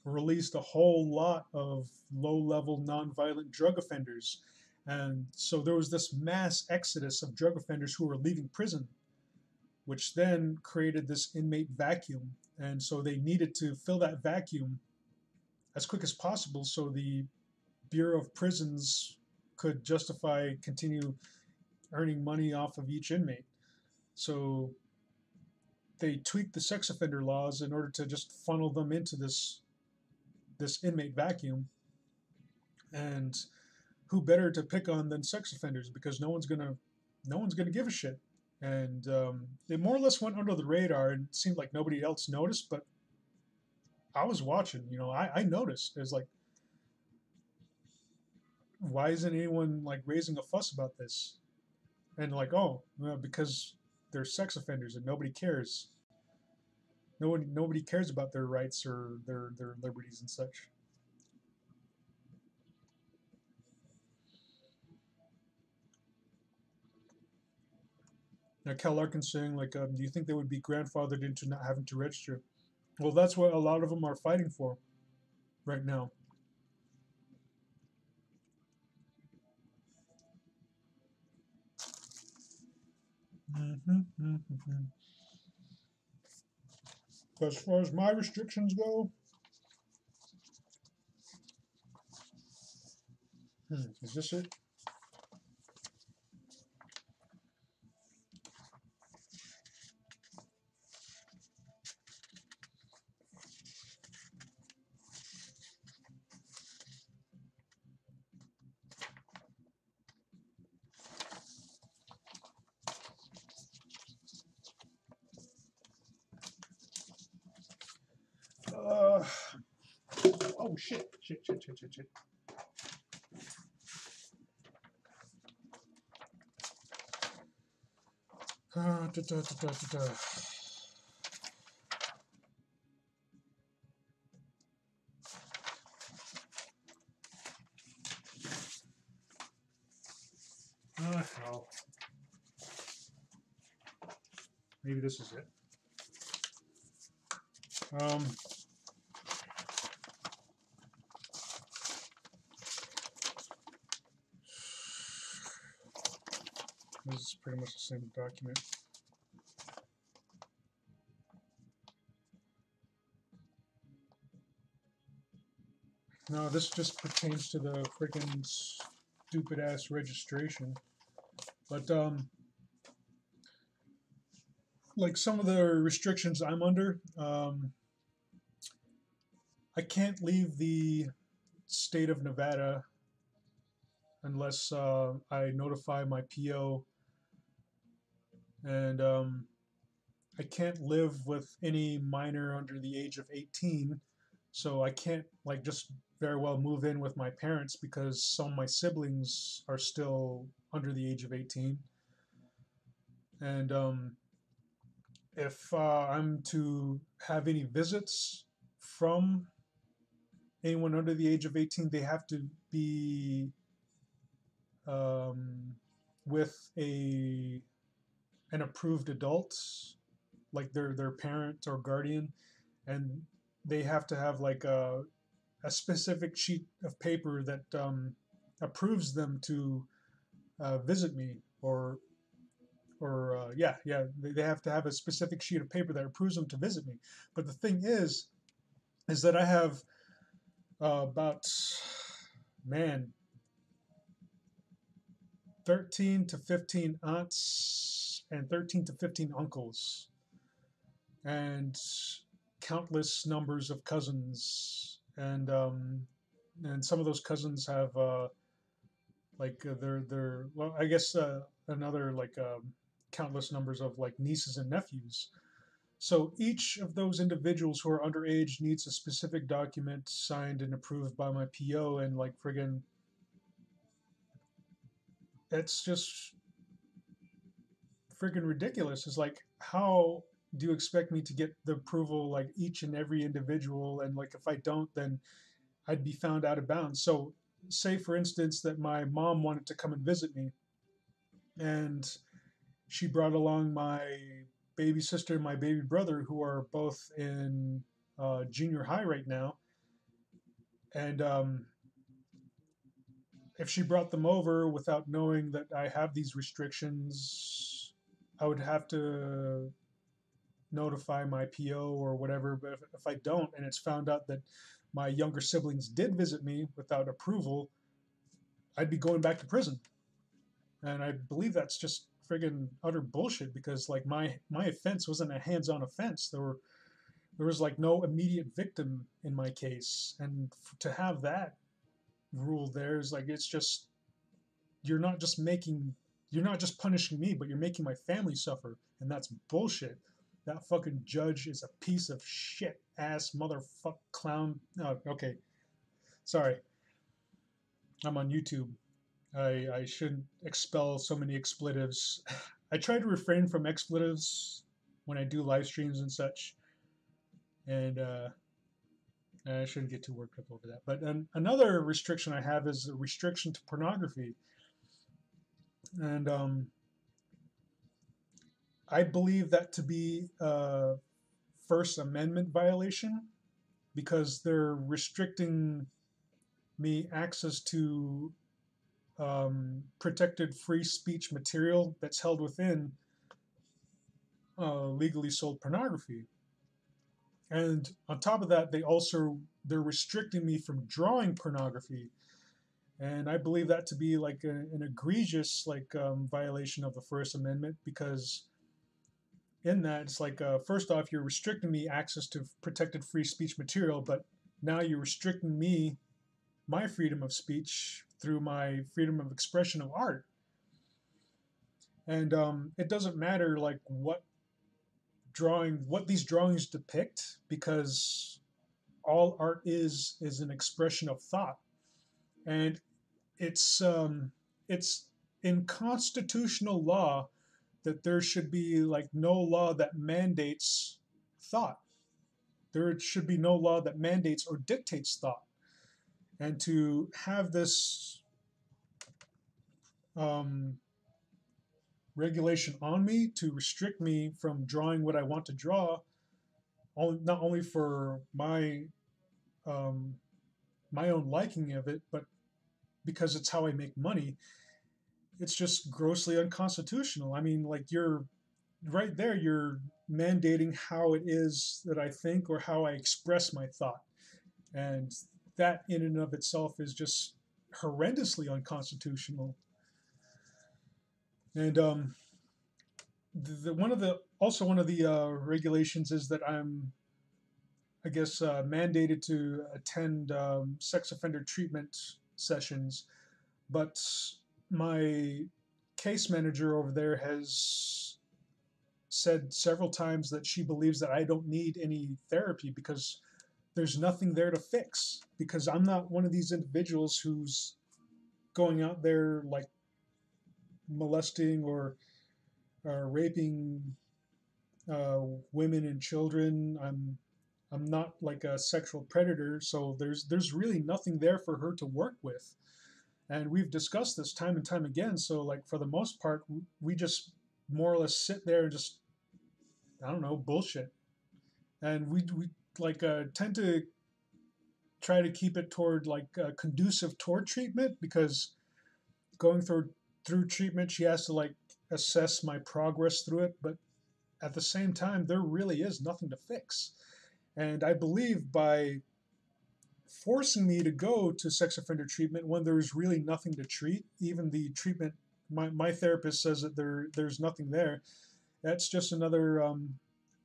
released a whole lot of low-level nonviolent drug offenders. And so there was this mass exodus of drug offenders who were leaving prison, which then created this inmate vacuum. And so they needed to fill that vacuum as quick as possible so the Bureau of Prisons could justify continue earning money off of each inmate. So they tweaked the sex offender laws in order to just funnel them into this inmate vacuum. And who better to pick on than sex offenders, because no one's gonna give a shit. And it more or less went under the radar, and it seemed like nobody else noticed. But I was watching, you know, I noticed. It's like, why isn't anyone like raising a fuss about this? And like, oh, well, because they're sex offenders and nobody cares. Nobody cares about their rights or their liberties and such. Now, Cal Larkin's saying, like, do you think they would be grandfathered into not having to register? Well, that's what a lot of them are fighting for right now. As far as my restrictions go, is this it? shit. Da, da, da, da, da, da. Hell. Maybe this is it. This is pretty much the same document. No, this just pertains to the freaking stupid ass registration. But like some of the restrictions I'm under, I can't leave the state of Nevada unless I notify my PO, and I can't live with any minor under the age of 18, so I can't like just very well move in with my parents because some of my siblings are still under the age of 18. And if I'm to have any visits from anyone under the age of 18, they have to be with an approved adult, like their parent or guardian, and they have to have like a specific sheet of paper that approves them to visit me, or they have to have a specific sheet of paper that approves them to visit me. But the thing is that I have about, man, 13 to 15 aunts and 13 to 15 uncles, and countless numbers of cousins, and some of those cousins have their well, I guess another like countless numbers of like nieces and nephews. So each of those individuals who are underage needs a specific document signed and approved by my PO, and like friggin', it's just friggin' ridiculous. It's like, how do you expect me to get the approval like each and every individual? And like, if I don't, then I'd be found out of bounds. So say for instance that my mom wanted to come and visit me, and she brought along my baby sister and my baby brother, who are both in junior high right now. And if she brought them over without knowing that I have these restrictions, I would have to notify my PO or whatever. But if I don't, and it's found out that my younger siblings did visit me without approval, I'd be going back to prison. And I believe that's just friggin' utter bullshit, because like my offense wasn't a hands-on offense. There was like no immediate victim in my case, and to have that rule there is like, it's just, you're not just punishing me, but you're making my family suffer, and that's bullshit. That fucking judge is a piece of shit ass motherfuck clown. Oh, okay, sorry, I'm on YouTube. I shouldn't expel so many expletives. I try to refrain from expletives when I do live streams and such, and I shouldn't get too worked up over that. But another restriction I have is a restriction to pornography, and I believe that to be a First Amendment violation, because they're restricting me access to protected free speech material that's held within legally sold pornography. And on top of that, they're restricting me from drawing pornography, and I believe that to be like an egregious like violation of the First Amendment, because in that it's like, first off, you're restricting me access to protected free speech material, but now you're restricting me my freedom of speech through my freedom of expression of art. And it doesn't matter like what these drawings depict, because all art is an expression of thought, and it's in constitutional law that there should be like no law that mandates thought. There should be no law that mandates or dictates thought. And to have this um, regulation on me to restrict me from drawing what I want to draw, not only for um, my own liking of it, but because it's how I make money, it's just grossly unconstitutional. I mean, like you're right there, you're mandating how it is that I think or how I express my thought. And that in and of itself is just horrendously unconstitutional. And one of the regulations is that I'm, I guess, mandated to attend sex offender treatment sessions, but my case manager over there has said several times that she believes that I don't need any therapy because there's nothing there to fix. Because I'm not one of these individuals who's going out there like molesting or raping women and children. I'm not like a sexual predator, so there's really nothing there for her to work with. And we've discussed this time and time again. So like for the most part, we just more or less sit there and just, I don't know, bullshit. And we like tend to try to keep it toward like conducive toward treatment, because going through treatment, she has to like assess my progress through it. But at the same time, there really is nothing to fix. And I believe by forcing me to go to sex offender treatment when there's really nothing to treat, even the treatment, my therapist says that there's nothing there, that's just another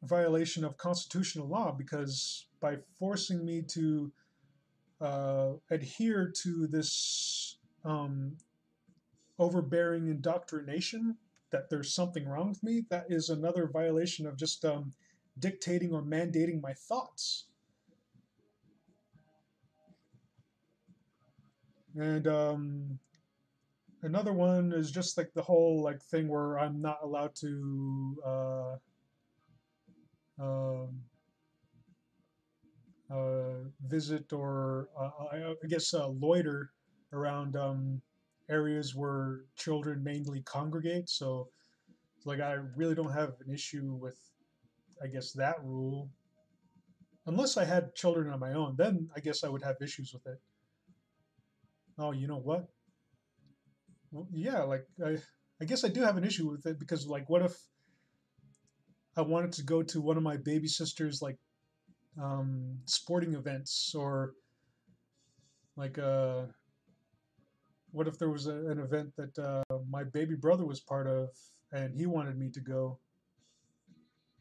violation of constitutional law, because by forcing me to adhere to this overbearing indoctrination that there's something wrong with me, that is another violation of just dictating or mandating my thoughts. And another one is just like the whole like thing where I'm not allowed to um, visit or I guess loiter around areas where children mainly congregate. So like I really don't have an issue with, I guess, that rule. Unless I had children on my own, then I guess I would have issues with it. Oh, you know what? Well, yeah, like I guess I do have an issue with it, because like what if I wanted to go to one of my baby sister's like sporting events, or like what if there was an event that my baby brother was part of and he wanted me to go?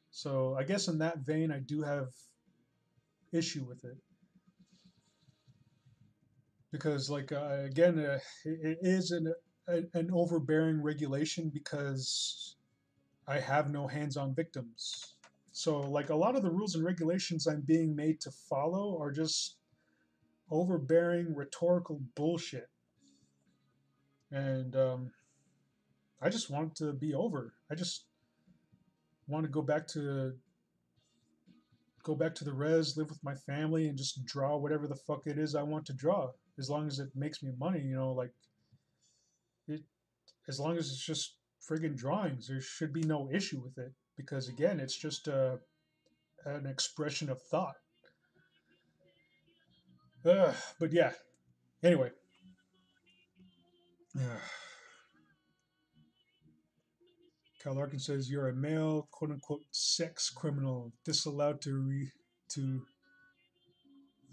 So I guess in that vein, I do have issue with it, because like again, it is an overbearing regulation, because I have no hands-on victims. So like a lot of the rules and regulations I'm being made to follow are just overbearing rhetorical bullshit. And I just want it to be over. I just want to go back to the res, live with my family, and just draw whatever the fuck it is I want to draw, as long as it makes me money. You know, like it, as long as it's just friggin' drawings, there should be no issue with it, because again, it's just an expression of thought. But yeah, anyway. Kyle Larkin says you're a male, quote unquote, sex criminal, disallowed to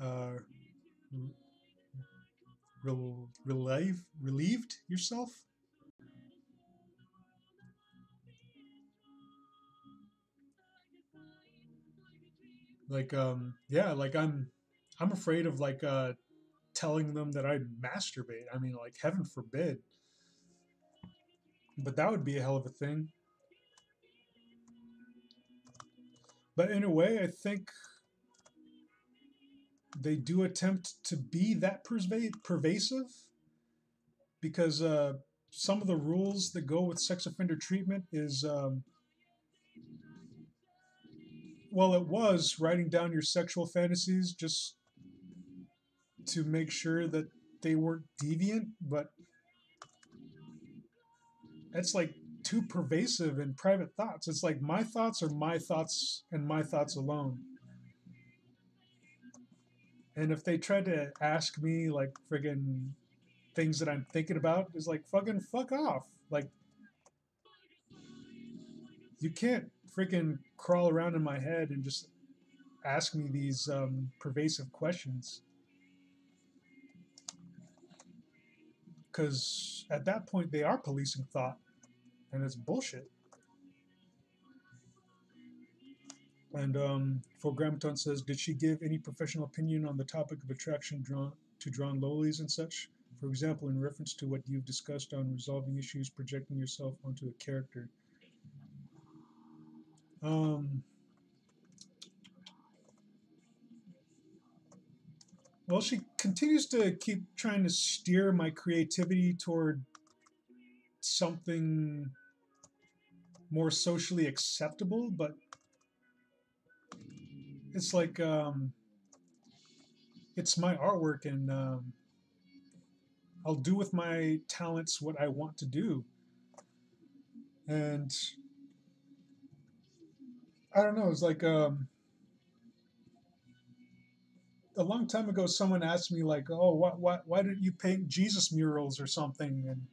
uh, relieved yourself. Like yeah, like I'm afraid of like telling them that I masturbate. I mean, like heaven forbid, but that would be a hell of a thing. But in a way, I think they do attempt to be that pervasive, because some of the rules that go with sex offender treatment is, well, it was writing down your sexual fantasies just to make sure that they weren't deviant, but it's like too pervasive in private thoughts. It's like my thoughts are my thoughts and my thoughts alone. And if they try to ask me like friggin' things that I'm thinking about, it's like fucking fuck off. Like, you can't freaking crawl around in my head and just ask me these pervasive questions. Because at that point, they are policing thought, and it's bullshit. And for Grammaton says, did she give any professional opinion on the topic of attraction drawn lowlies and such? For example, in reference to what you've discussed on resolving issues, projecting yourself onto a character. Um, well, she continues to keep trying to steer my creativity toward something more socially acceptable, but it's like, it's my artwork, and I'll do with my talents what I want to do. And I don't know, it's like, a long time ago, someone asked me like, "Oh, why didn't you paint Jesus murals or something?" And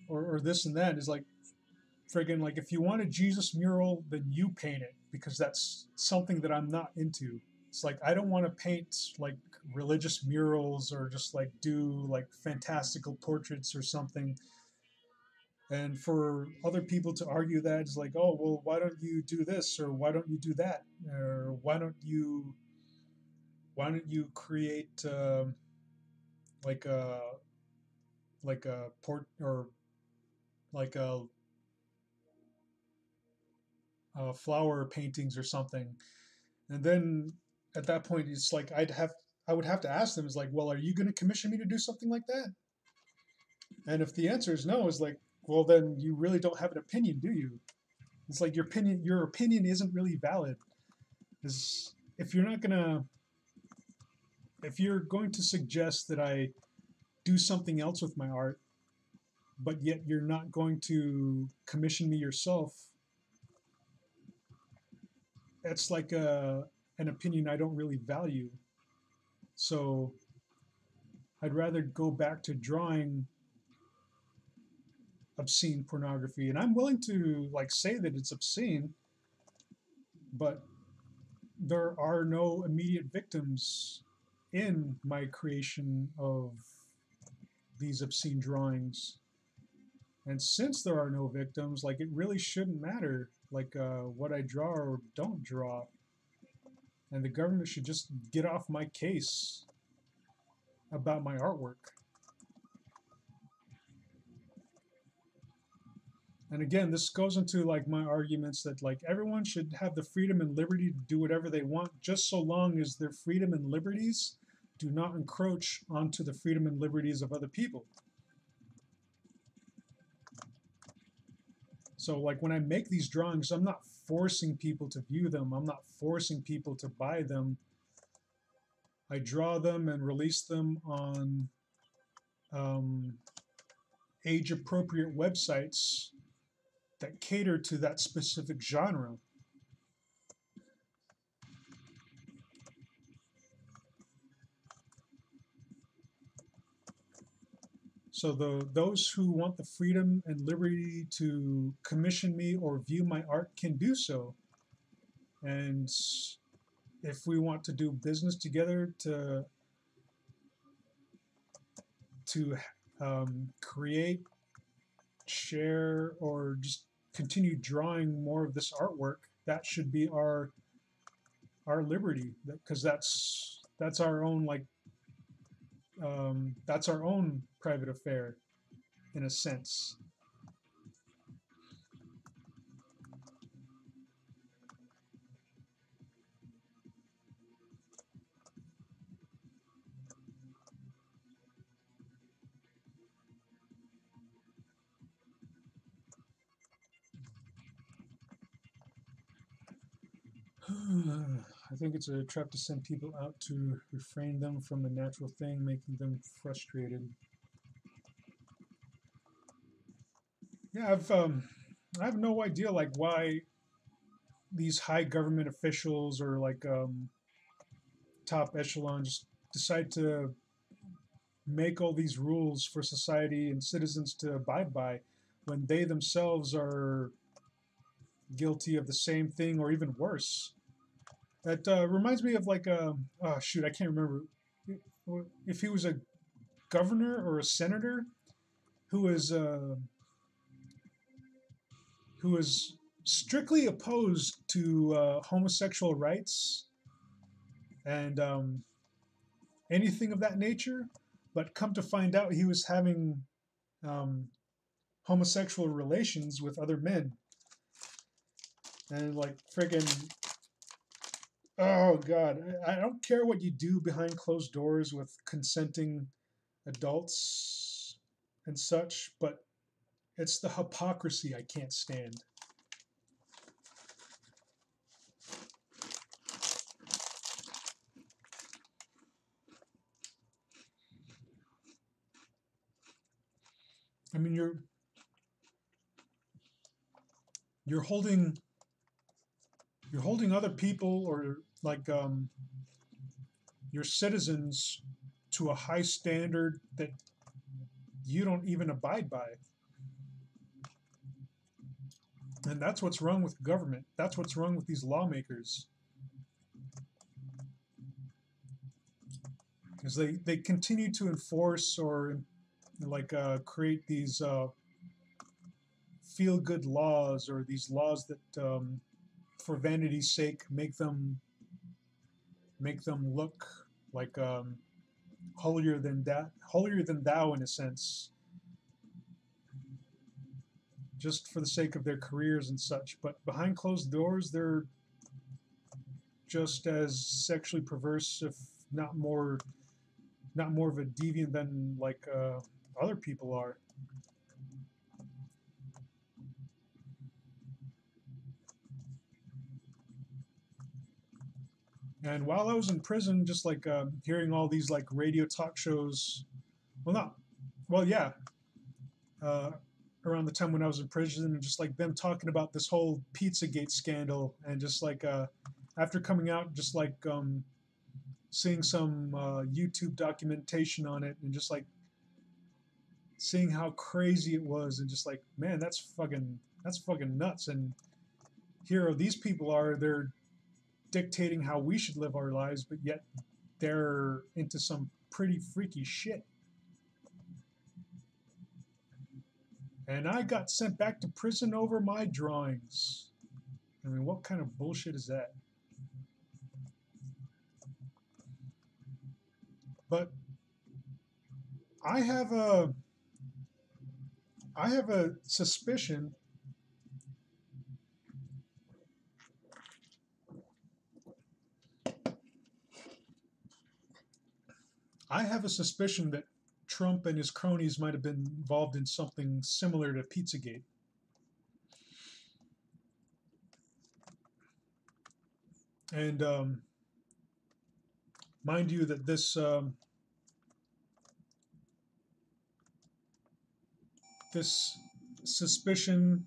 or this and that. Is like, friggin' like, if you want a Jesus mural, then you paint it, because that's something that I'm not into. It's like, I don't want to paint like religious murals or just like do like fantastical portraits or something. And for other people to argue that, it's like, oh well, why don't you do this, or why don't you do that, or why don't you create like a port, or like flower paintings or something. And then at that point, it's like, I would have to ask them, is like, well, are you going to commission me to do something like that? And if the answer is no, is like, well, then you really don't have an opinion, do you? It's like, your opinion isn't really valid. Is if you're not gonna if you're going to suggest that I do something else with my art, but yet you're not going to commission me yourself, that's like an opinion I don't really value. So I'd rather go back to drawing obscene pornography. And I'm willing to like say that it's obscene, but there are no immediate victims in my creation of these obscene drawings. And since there are no victims, like, it really shouldn't matter like what I draw or don't draw. And the government should just get off my case about my artwork. And again, this goes into like my arguments that like everyone should have the freedom and liberty to do whatever they want, just so long as their freedom and liberties do not encroach onto the freedom and liberties of other people. So like when I make these drawings, I'm not forcing people to view them. I'm not forcing people to buy them. I draw them and release them on age-appropriate websites that cater to that specific genre. So those who want the freedom and liberty to commission me or view my art can do so. And if we want to do business together to create, share, or just continue drawing more of this artwork, that should be our liberty, because that's our own, like, that's our own private affair in a sense. I think it's a trap to send people out to refrain them from the natural thing, making them frustrated. Yeah, I have no idea like why these high government officials or like top echelon just decide to make all these rules for society and citizens to abide by when they themselves are guilty of the same thing or even worse. That reminds me of like oh shoot, I can't remember if he was a governor or a senator who is who is strictly opposed to homosexual rights and anything of that nature, but come to find out he was having um, homosexual relations with other men, and like friggin' oh god, I don't care what you do behind closed doors with consenting adults and such, but it's the hypocrisy I can't stand. I mean, you're holding you're holding other people or like your citizens to a high standard that you don't even abide by. And that's what's wrong with government. That's what's wrong with these lawmakers. Because they continue to enforce or like create these feel good laws or these laws that for vanity's sake make them look like holier than thou in a sense, just for the sake of their careers and such. But behind closed doors, they're just as sexually perverse, if not more, not more of a deviant than like other people are. And while I was in prison, just like hearing all these like radio talk shows, well, not, well, yeah, uh, around the time when I was in prison, and just like them talking about this whole Pizzagate scandal, and just like after coming out, just like seeing some YouTube documentation on it, and just like seeing how crazy it was, and just like, man, that's fucking nuts. And here these people are, they're dictating how we should live our lives, but yet they're into some pretty freaky shit. And I got sent back to prison over my drawings. I mean, what kind of bullshit is that? But I have a I have a suspicion I have a suspicion that Trump and his cronies might have been involved in something similar to Pizzagate. And mind you, that this suspicion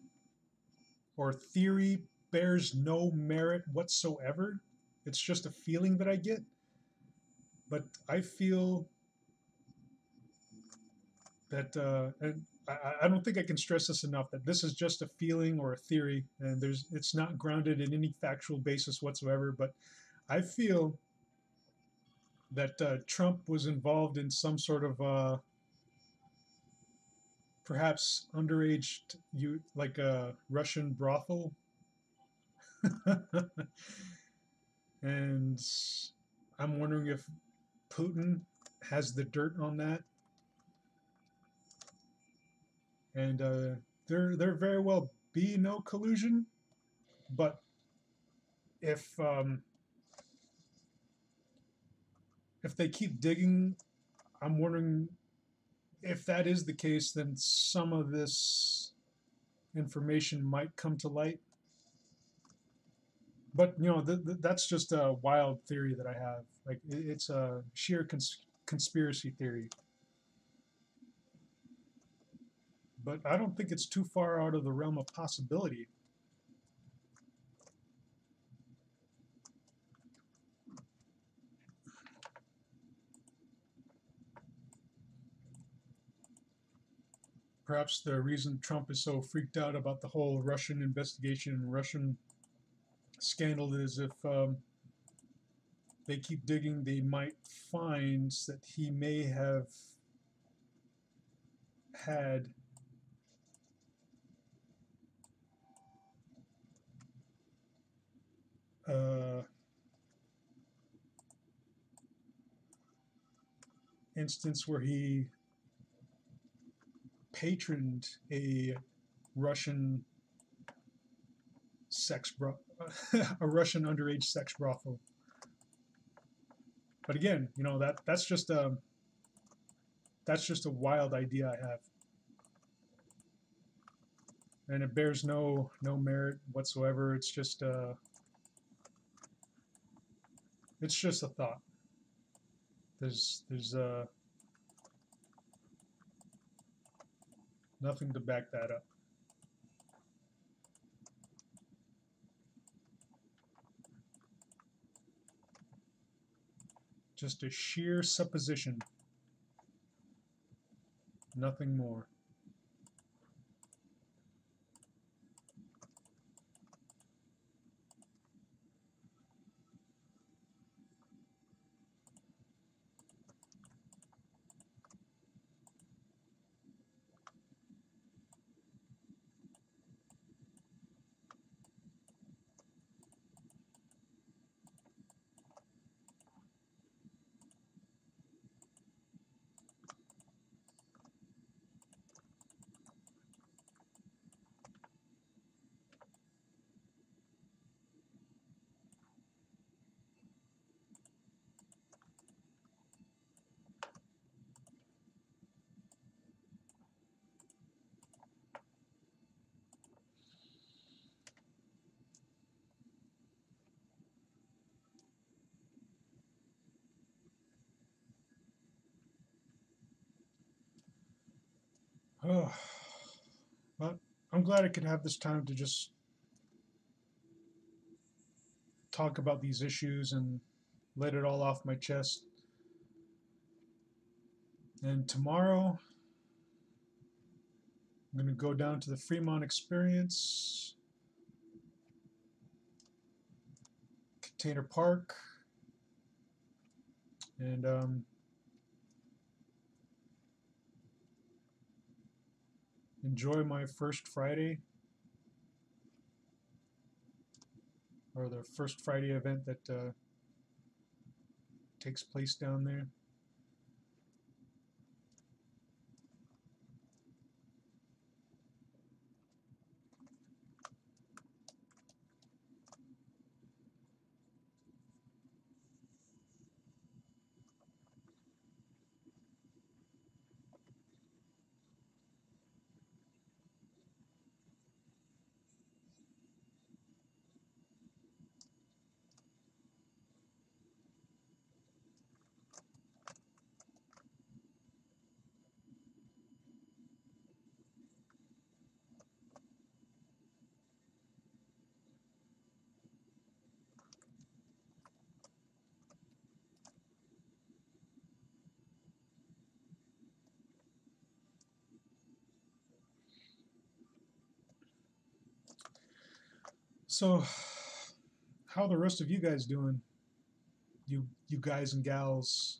or theory bears no merit whatsoever. It's just a feeling that I get. But I feel that, and I don't think I can stress this enough, that this is just a feeling or a theory, and it's not grounded in any factual basis whatsoever. But I feel that Trump was involved in some sort of perhaps underage, like a Russian brothel, and I'm wondering if Putin has the dirt on that, and there very well be no collusion, but if if they keep digging, I'm wondering if that is the case, then some of this information might come to light. But you know, that's just a wild theory that I have. Like it's a sheer conspiracy theory. But I don't think it's too far out of the realm of possibility. Perhaps the reason Trump is so freaked out about the whole Russian investigation and Russian scandal is if they keep digging, they might find that he may have had instance where he patroned a Russian a Russian underage sex brothel. But again, you know that's just a wild idea I have, and it bears no merit whatsoever. It's just a thought. There's nothing to back that up. Just a sheer supposition. Nothing more. Oh, but I'm glad I could have this time to just talk about these issues and let it all off my chest. And tomorrow, I'm going to go down to the Fremont Experience, Container Park, and enjoy my first Friday, or the first Friday event that takes place down there. So, how are the rest of you guys doing? You guys and gals.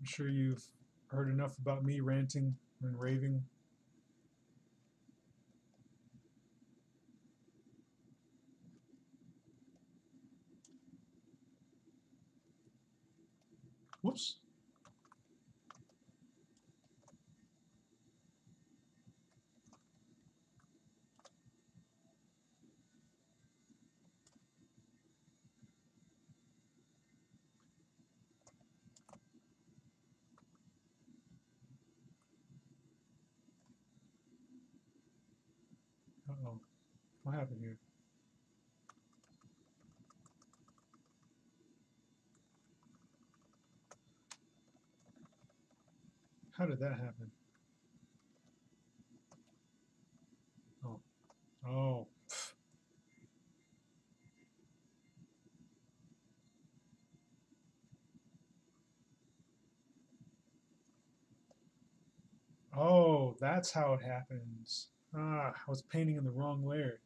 I'm sure you've heard enough about me ranting and raving. Whoops. Uh-oh. What happened here? How did that happen? Oh. Oh. Oh, that's how it happens. Ah, I was painting in the wrong layer.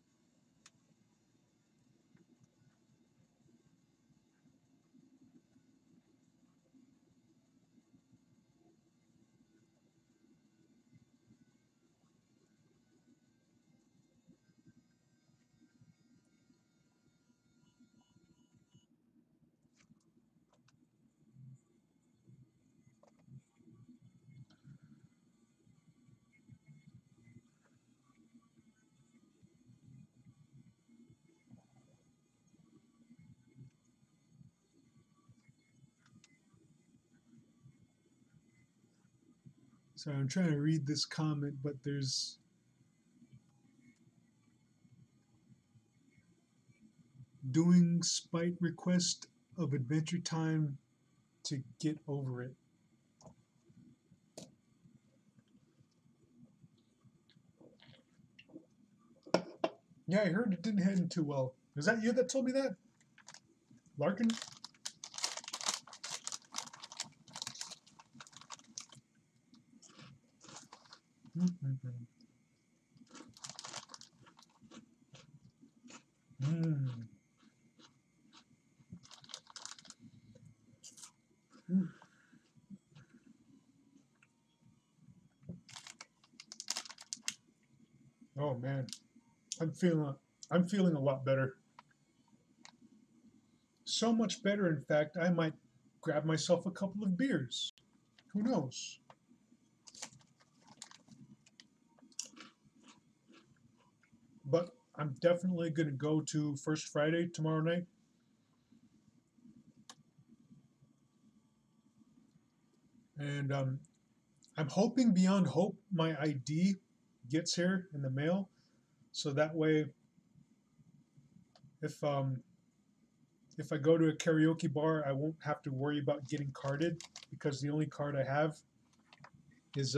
So I'm trying to read this comment, but there's doing spite request of Adventure Time to get over it. Yeah, I heard it didn't end too well. Is that you that told me that? Larkin? Mm-hmm. Mm. Mm. Oh man, I'm feeling I'm feeling a lot better. So much better, in fact, I might grab myself a couple of beers. Who knows? But I'm definitely going to go to First Friday tomorrow night. And I'm hoping beyond hope my ID gets here in the mail. So that way, if um, if I go to a karaoke bar, I won't have to worry about getting carded because the only card I have is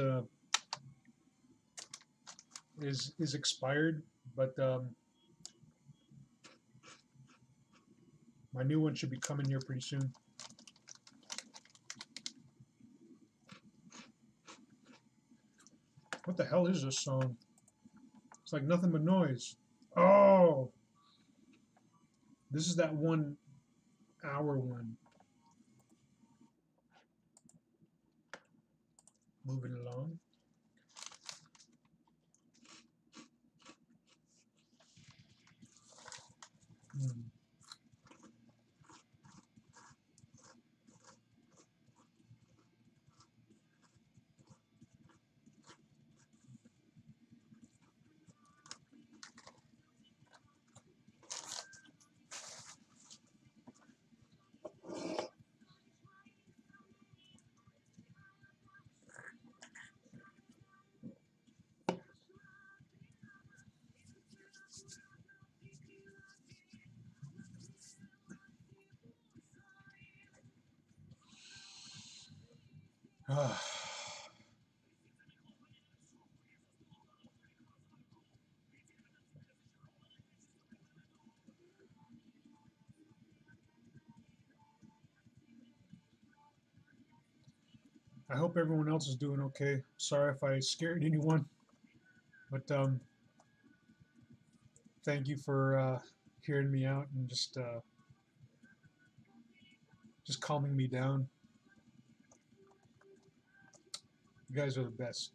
is expired. But my new one should be coming here pretty soon. What the hell is this song? It's like nothing but noise. Oh, this is that 1 hour one. Moving along. Hmm. Ah. I hope everyone else is doing okay. Sorry if I scared anyone, but thank you for hearing me out and just calming me down. You guys are the best.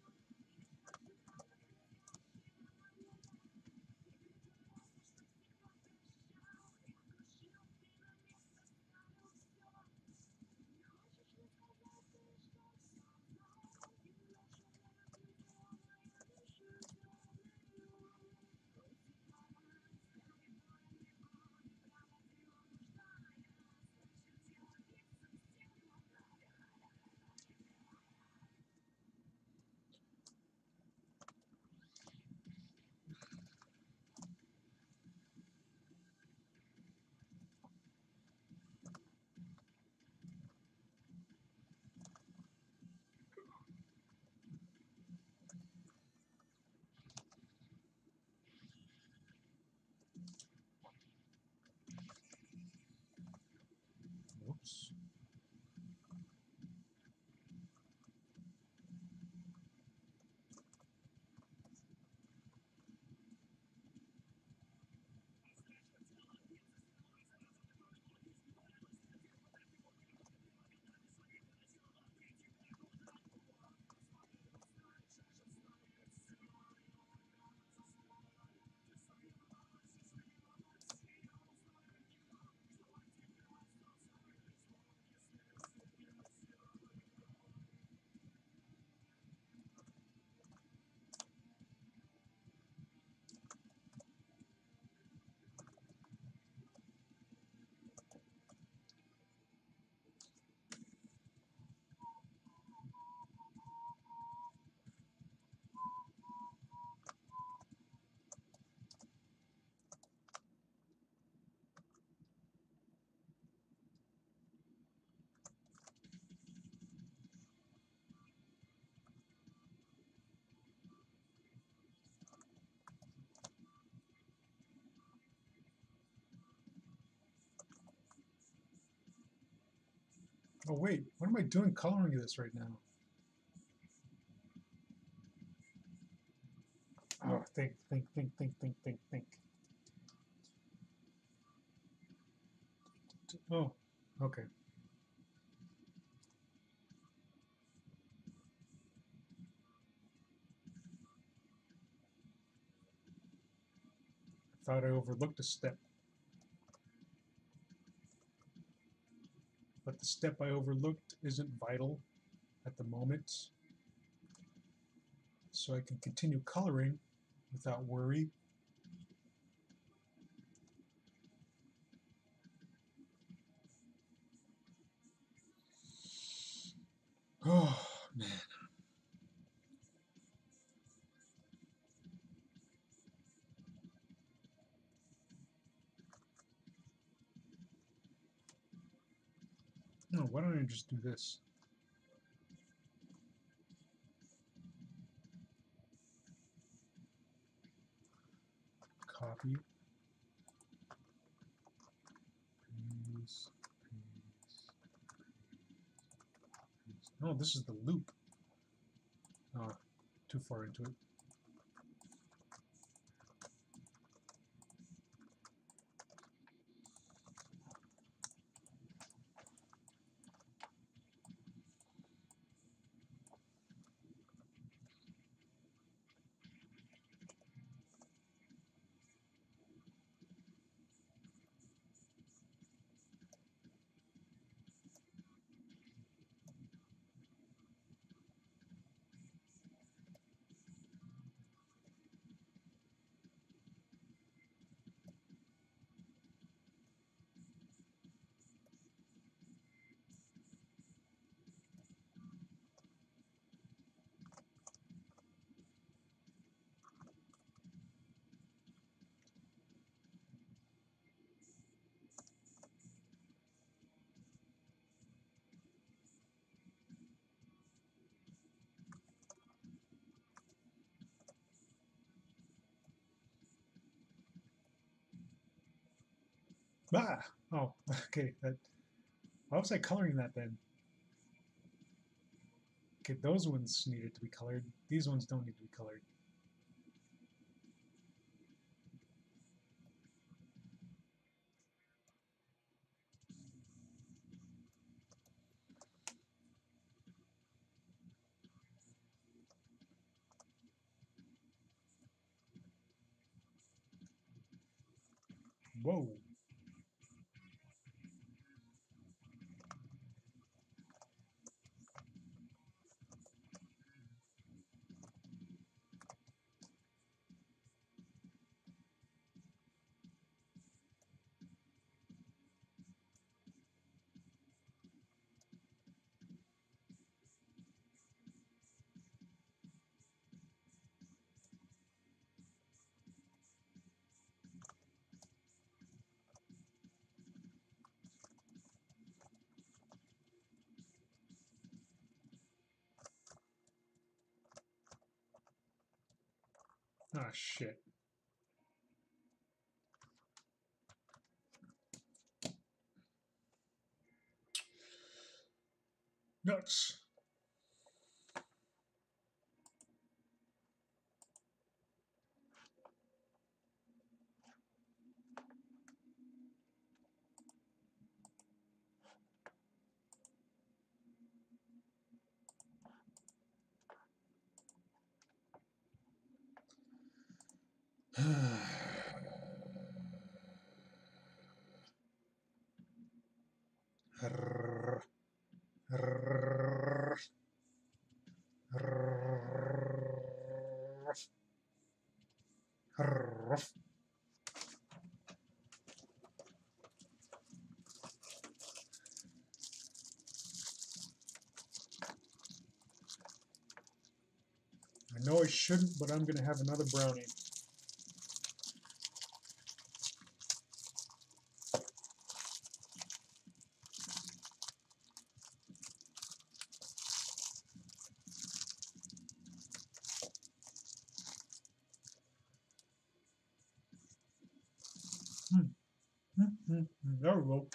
Oh wait, what am I doing coloring this right now? Oh, think. Oh, okay. I thought I overlooked a step. But the step I overlooked isn't vital at the moment. So I can continue coloring without worry. Oh, man. No, why don't I just do this? Copy. Paste. No, this is the loop. Oh, too far into it. Ah! Oh, okay. Why was I coloring that then? Okay, those ones needed to be colored. These ones don't need to be colored. Whoa. Ah, shit. Nuts. I know I shouldn't, but I'm going to have another brownie. There we go.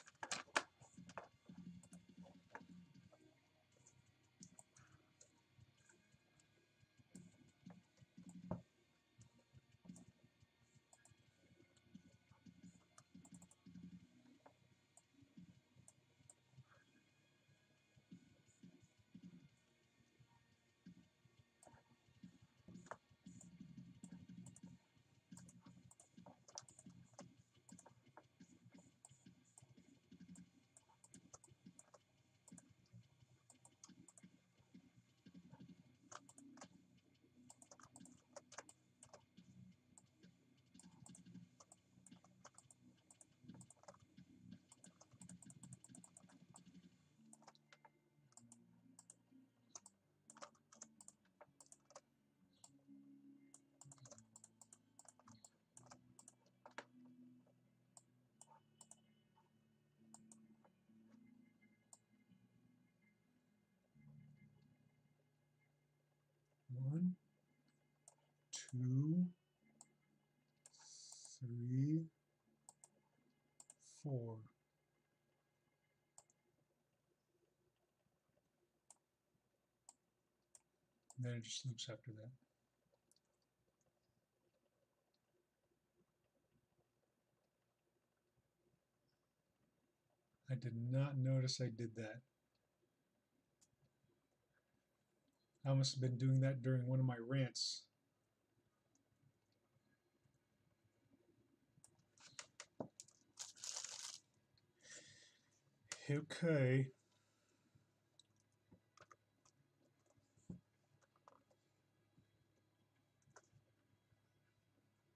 2, 3, 4. And then it just loops after that. I did not notice I did that. I must have been doing that during one of my rants. Okay.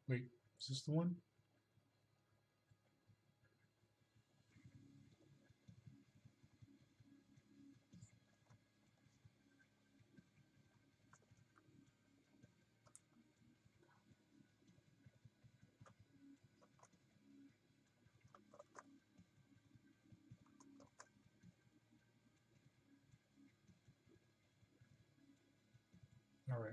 Wait, is this the one? All right.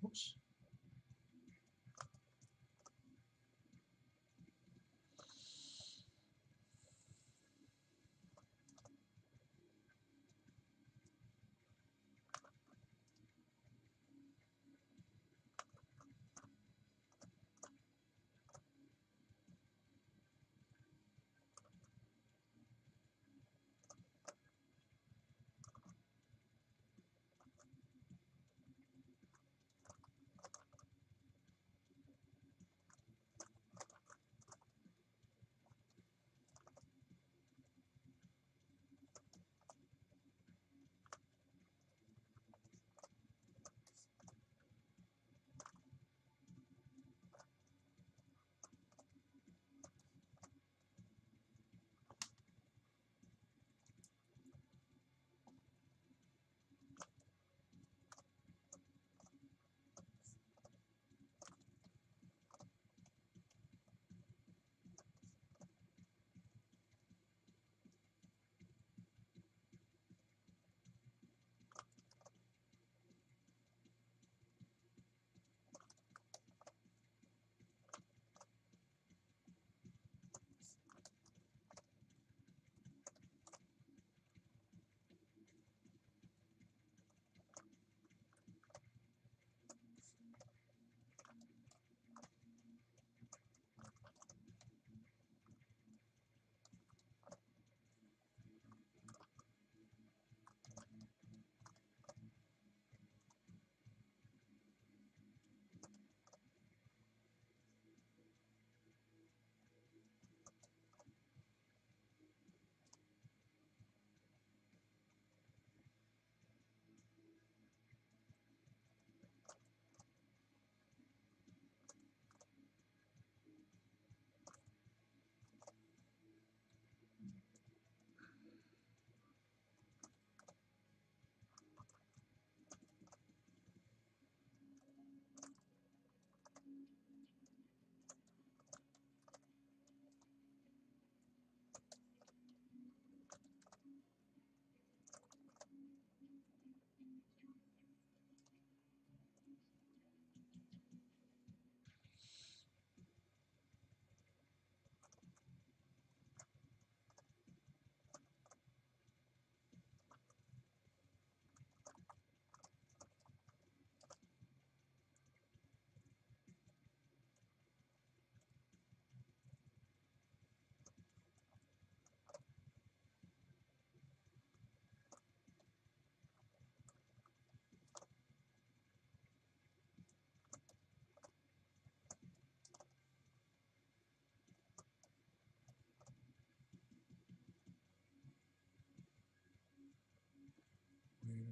Oops.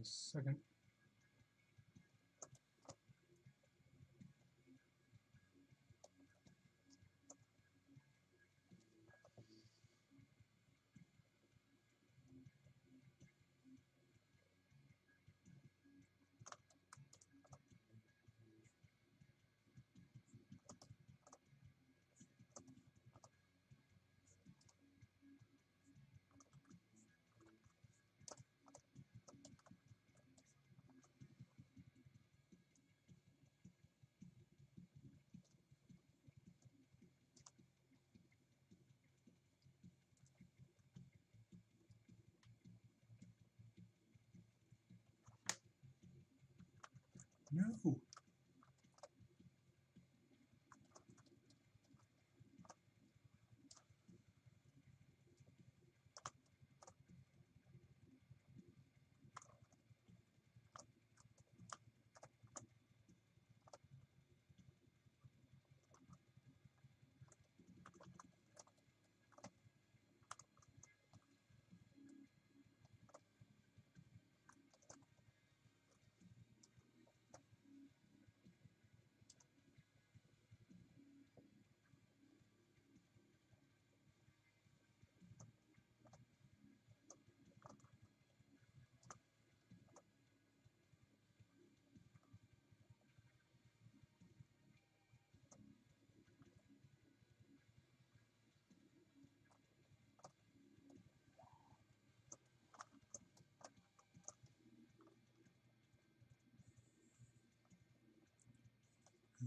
a second. No.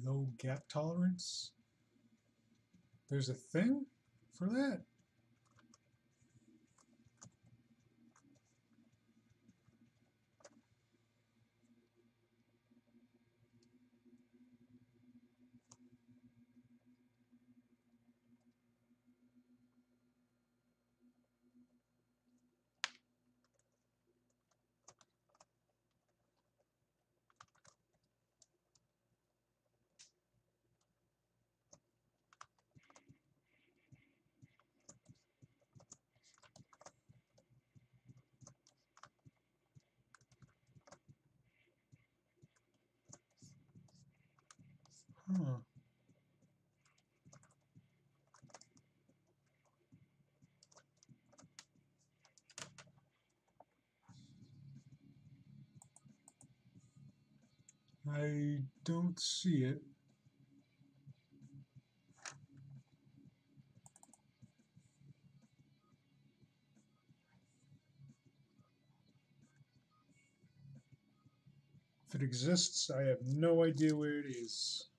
Low gap tolerance? There's a thing for that? Huh. I don't see it. If it exists, I have no idea where it is.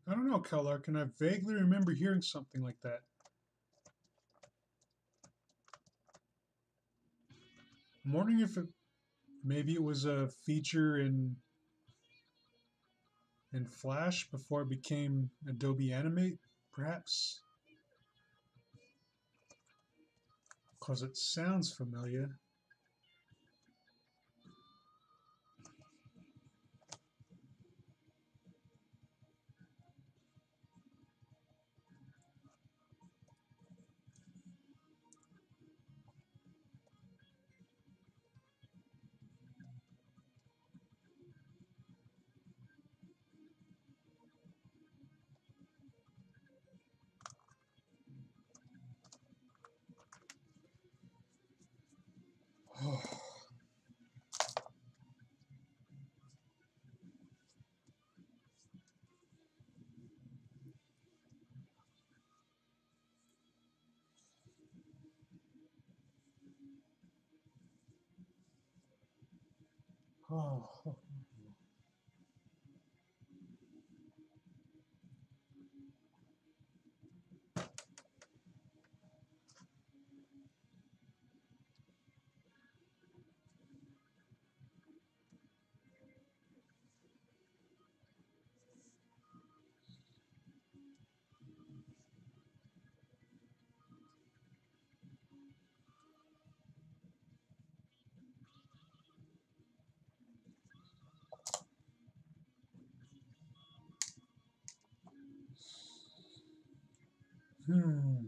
I don't know, Kellark, and I vaguely remember hearing something like that. I'm wondering if maybe it was a feature in Flash before it became Adobe Animate, perhaps? Because it sounds familiar. Oh. Hmm.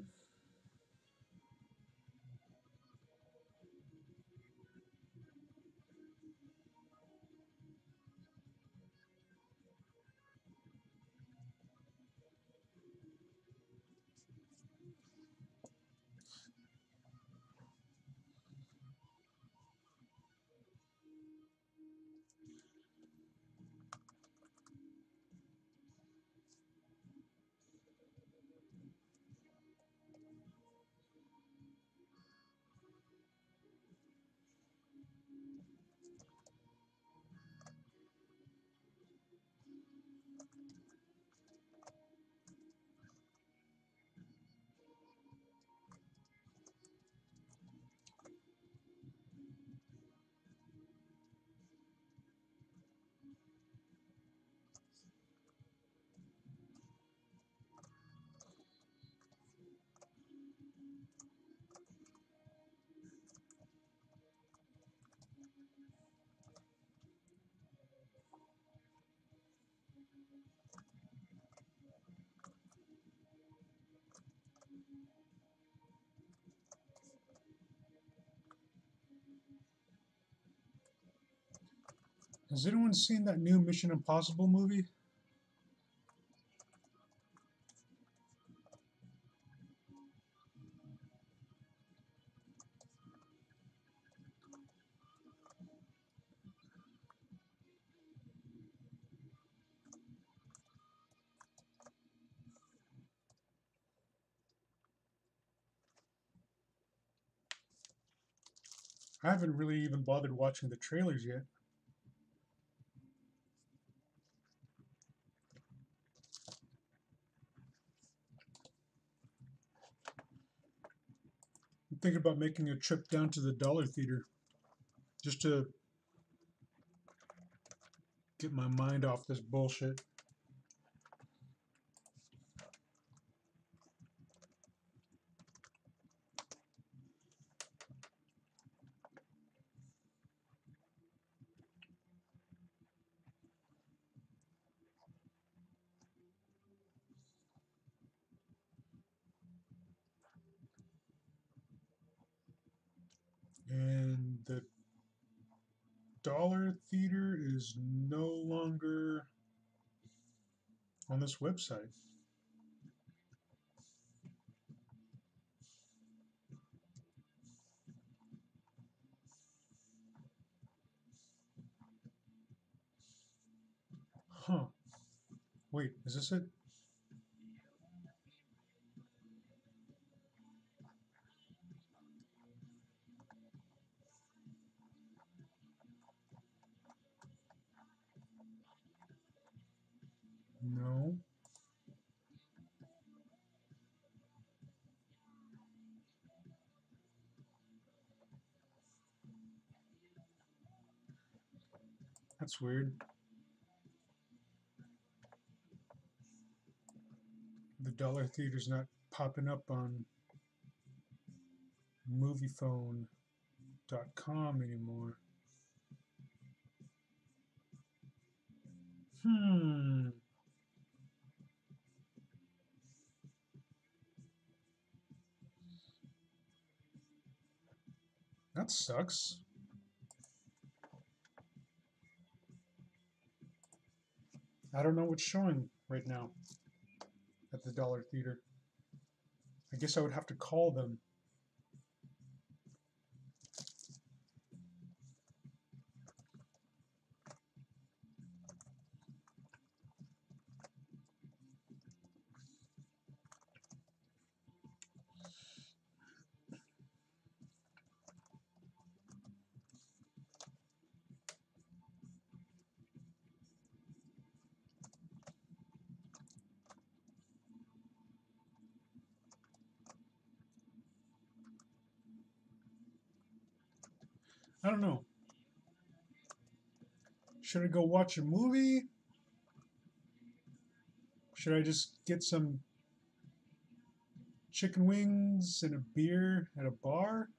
Has anyone seen that new Mission Impossible movie? I haven't really even bothered watching the trailers yet. I'm thinking about making a trip down to the Dollar Theater just to get my mind off this bullshit. And the Dollar Theater is no longer on this website. Huh. Wait, is this it? No. That's weird. The Dollar Theater's not popping up on moviephone.com anymore. Hmm. That sucks. I don't know what's showing right now at the Dollar Theater. I guess I would have to call them. I don't know. Should I go watch a movie? Should I just get some chicken wings and a beer at a bar?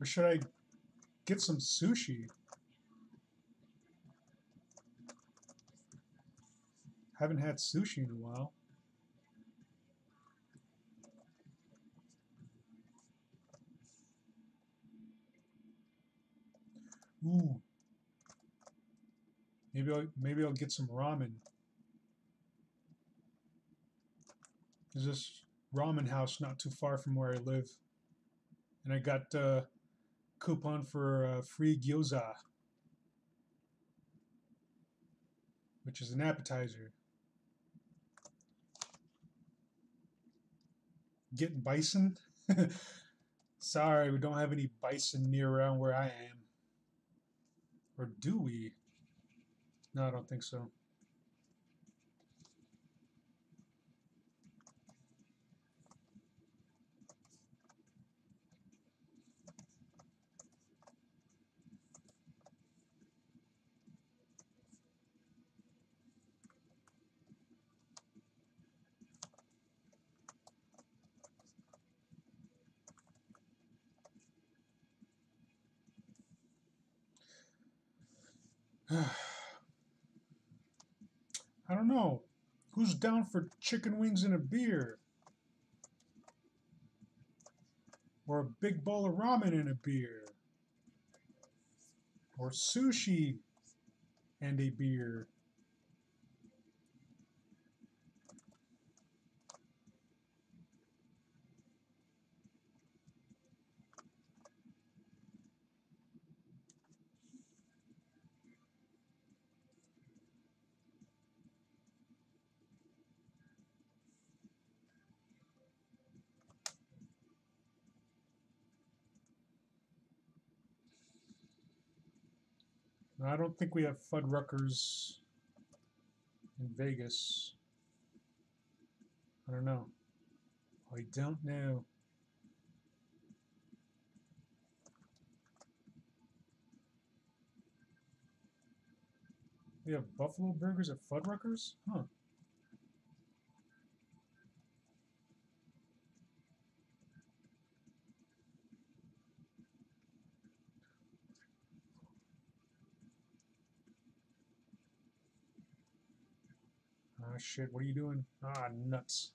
Or should I get some sushi? Haven't had sushi in a while. Ooh, maybe I'll get some ramen. There's this ramen house not too far from where I live, and I got a coupon for free gyoza, which is an appetizer. Get bison? Sorry, we don't have any bison near around where I am. Or do we? No, I don't think so. I don't know. Who's down for chicken wings and a beer? Or a big bowl of ramen and a beer? Or sushi and a beer? No, I don't think we have Fuddruckers in Vegas. I don't know. I don't know. We have Buffalo Burgers at Fuddruckers? Huh. Ah, shit. What are you doing? Ah, nuts.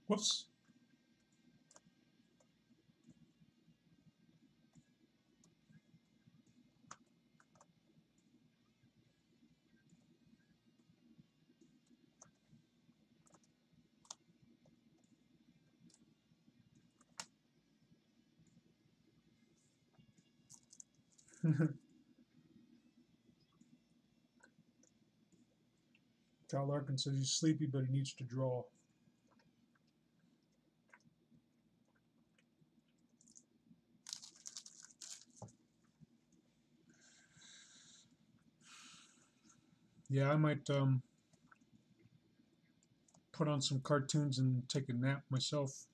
Whoops. Kyle Larkin says he's sleepy, but he needs to draw. Yeah, I might put on some cartoons and take a nap myself.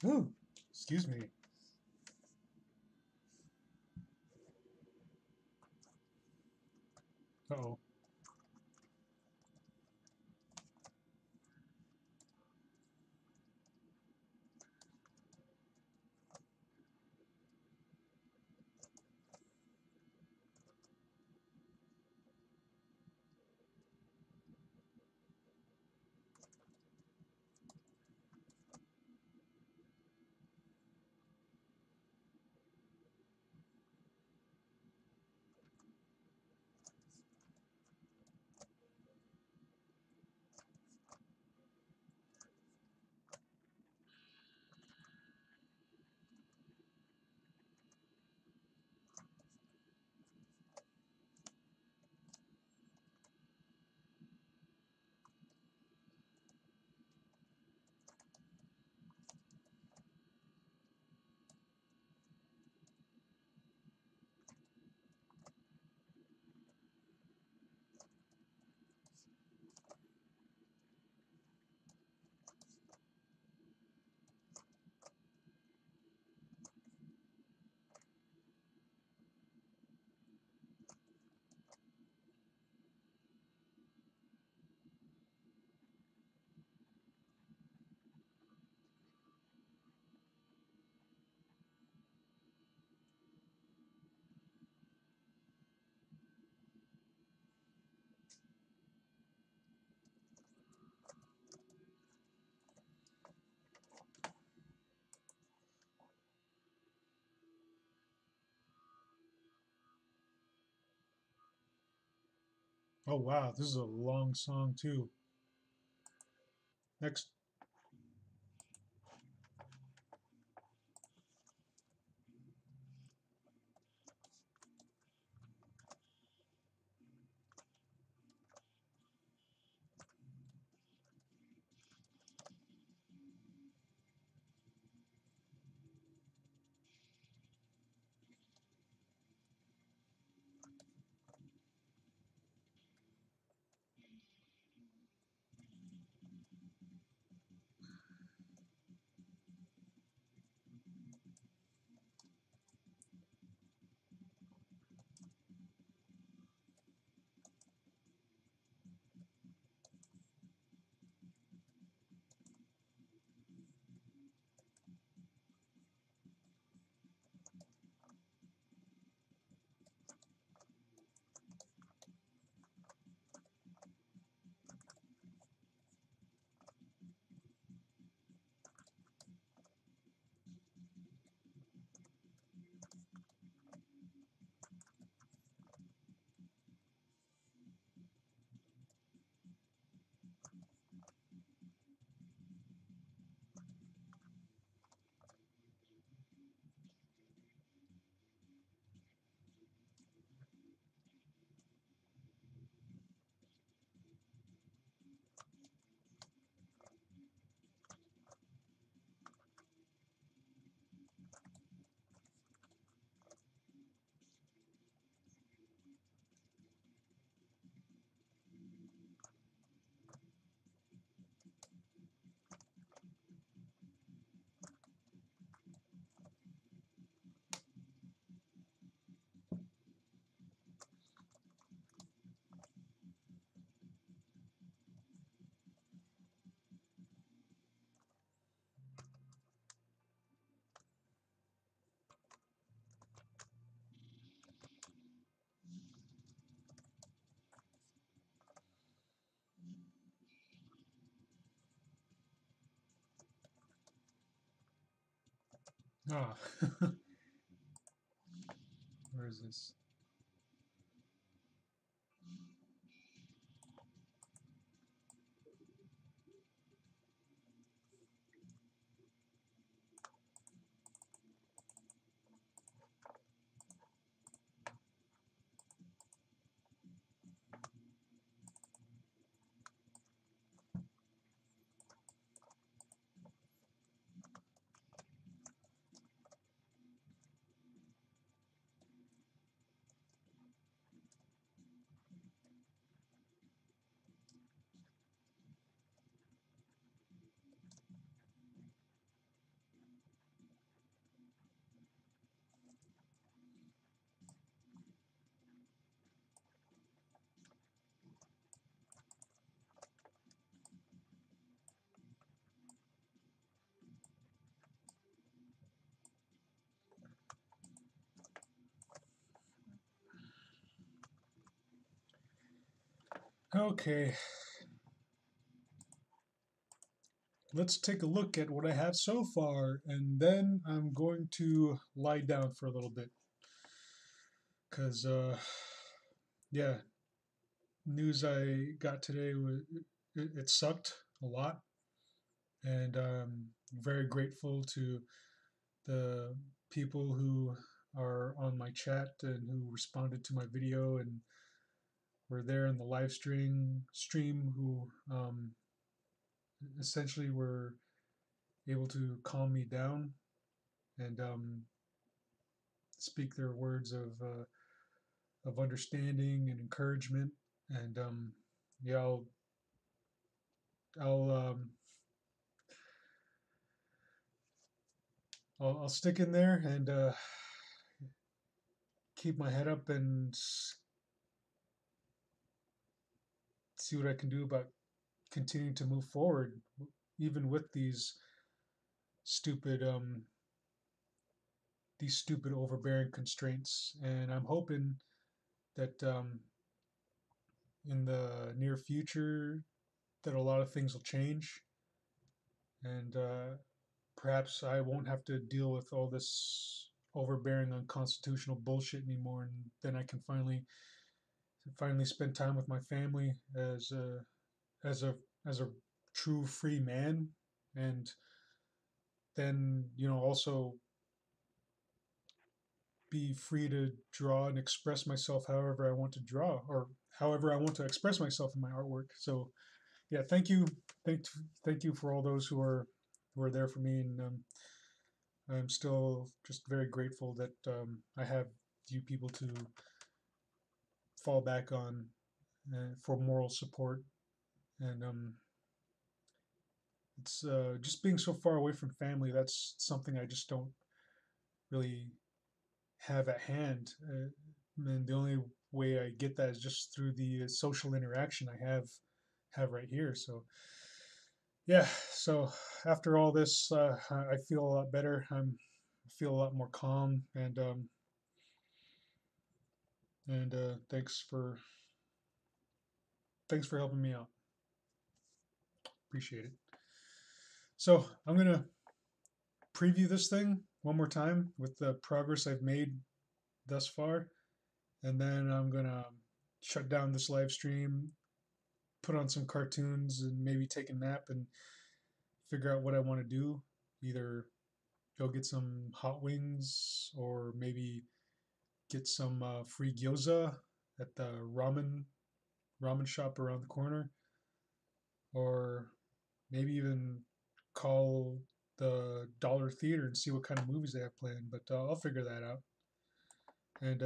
Ooh, excuse me. Uh-oh. Oh wow, this is a long song too. Next. Ah, where is this? Okay, let's take a look at what I have so far, and then I'm going to lie down for a little bit. Because, yeah, news I got today was it sucked a lot, and I'm very grateful to the people who are on my chat and who responded to my video and were there in the live stream who essentially were able to calm me down and speak their words of understanding and encouragement. And yeah, I'll um, I'll stick in there and keep my head up and see what I can do about continuing to move forward, even with stupid um, these stupid overbearing constraints. And I'm hoping that in the near future that a lot of things will change, and perhaps I won't have to deal with all this overbearing unconstitutional bullshit anymore, and then I can finally spend time with my family as a as a true free man, and then also be free to draw and express myself however I want to draw or however I want to express myself in my artwork. So yeah, thank thank you for all those who are there for me, and I'm still just very grateful that I have you people to fall back on for moral support. And it's just being so far away from family. That's something I just don't really have at hand. And the only way I get that is just through the social interaction I have right here. So yeah, so after all this, I feel a lot better. I feel a lot more calm, and thanks for helping me out. Appreciate it. So I'm gonna preview this thing one more time with the progress I've made thus far, and then I'm gonna shut down this live stream, put on some cartoons, and maybe take a nap and figure out what I want to do. Either go get some hot wings, or maybe get some free gyoza at the ramen shop around the corner, or maybe even call the Dollar Theater and see what kind of movies they have planned. But I'll figure that out. And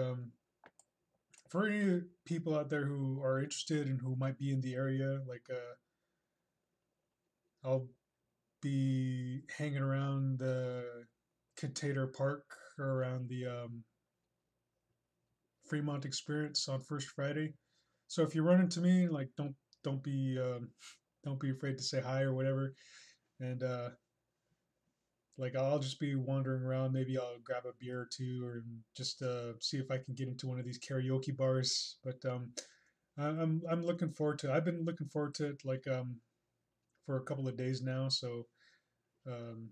for any people out there who are interested and who might be in the area, like I'll be hanging around the Container Park or around the Fremont Experience on First Friday. So if you run into me, like don't be don't be afraid to say hi or whatever. And like I'll just be wandering around. Maybe I'll grab a beer or two, or just see if I can get into one of these karaoke bars. But I'm looking forward to it. I've been looking forward to it like for a couple of days now. So um,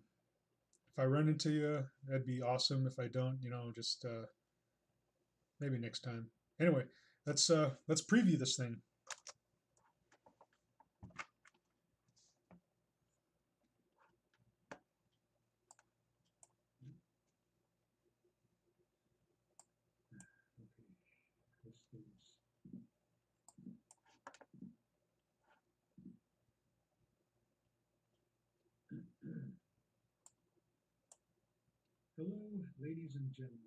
if I run into you, that'd be awesome. If I don't, just maybe next time. Anyway, let's preview this thing. Hello, ladies and gentlemen.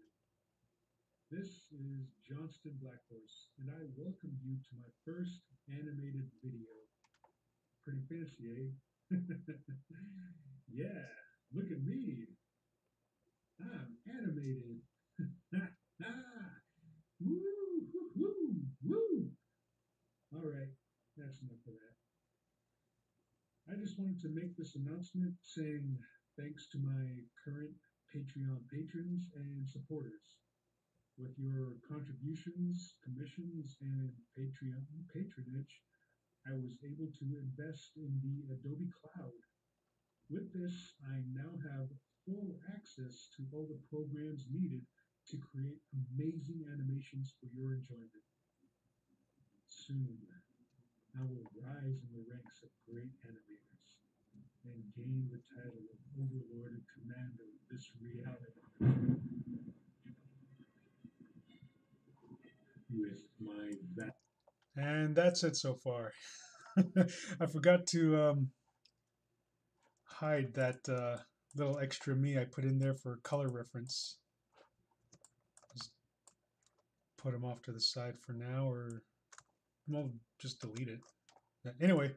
This is Johnston Blackhorse, and I welcome you to my first animated video. Pretty fancy, eh? Yeah, look at me. I'm animated. Woo, woo, woo, woo. All right, that's enough of that. I just wanted to make this announcement saying thanks to my current Patreon patrons and supporters. With your contributions, commissions, and Patreon patronage, I was able to invest in the Adobe Cloud. With this, I now have full access to all the programs needed to create amazing animations for your enjoyment. Soon, I will rise in the ranks of great animators and gain the title of Overlord and Commander of this reality with my and that's it so far. I forgot to hide that little extra me I put in there for color reference. Just put them off to the side for now, or well, just delete it. Anyway,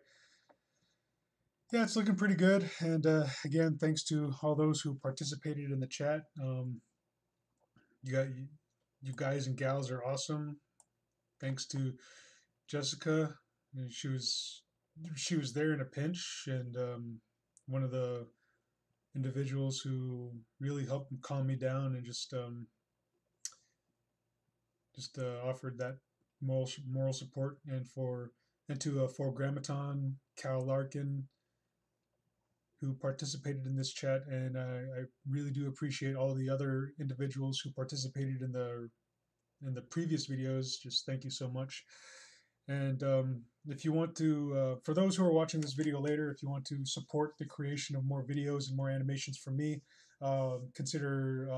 yeah, it's looking pretty good. And again, thanks to all those who participated in the chat. You got you guys and gals are awesome. Thanks to Jessica. She was there in a pinch, and one of the individuals who really helped calm me down and just offered that moral support, and to for Grammaton, Cal Larkin, who participated in this chat, and I really do appreciate all the other individuals who participated in the previous videos. Just thank you so much. And if you want to, for those who are watching this video later, if you want to support the creation of more videos and more animations from me, consider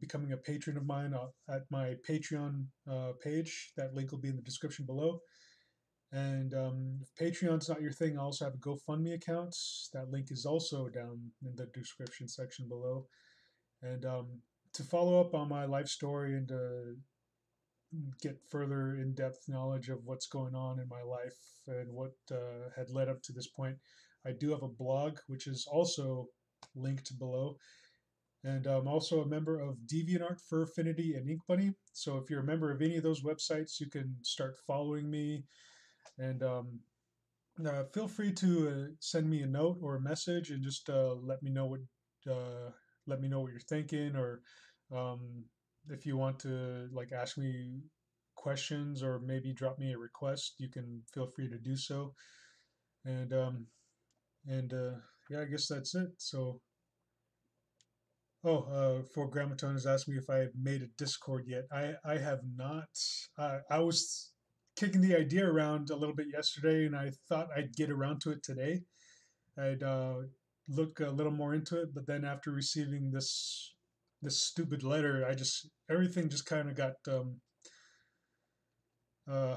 becoming a patron of mine at my Patreon page. That link will be in the description below. And if Patreon's not your thing, I also have a GoFundMe account. That link is also down in the description section below. And to follow up on my life story and get further in-depth knowledge of what's going on in my life and what had led up to this point, I do have a blog, which is also linked below. And I'm also a member of DeviantArt, Furfinity, and Inkbunny. So if you're a member of any of those websites, you can start following me. And feel free to send me a note or a message and just uh, let me know what you're thinking, or if you want to like ask me questions or maybe drop me a request, you can feel free to do so. And yeah, I guess that's it. So, for Grammaton has asked me if I have made a Discord yet. I have not. I was kicking the idea around a little bit yesterday, and I thought I'd get around to it today. I'd look a little more into it, but then after receiving this stupid letter, I just everything just kind of got uh,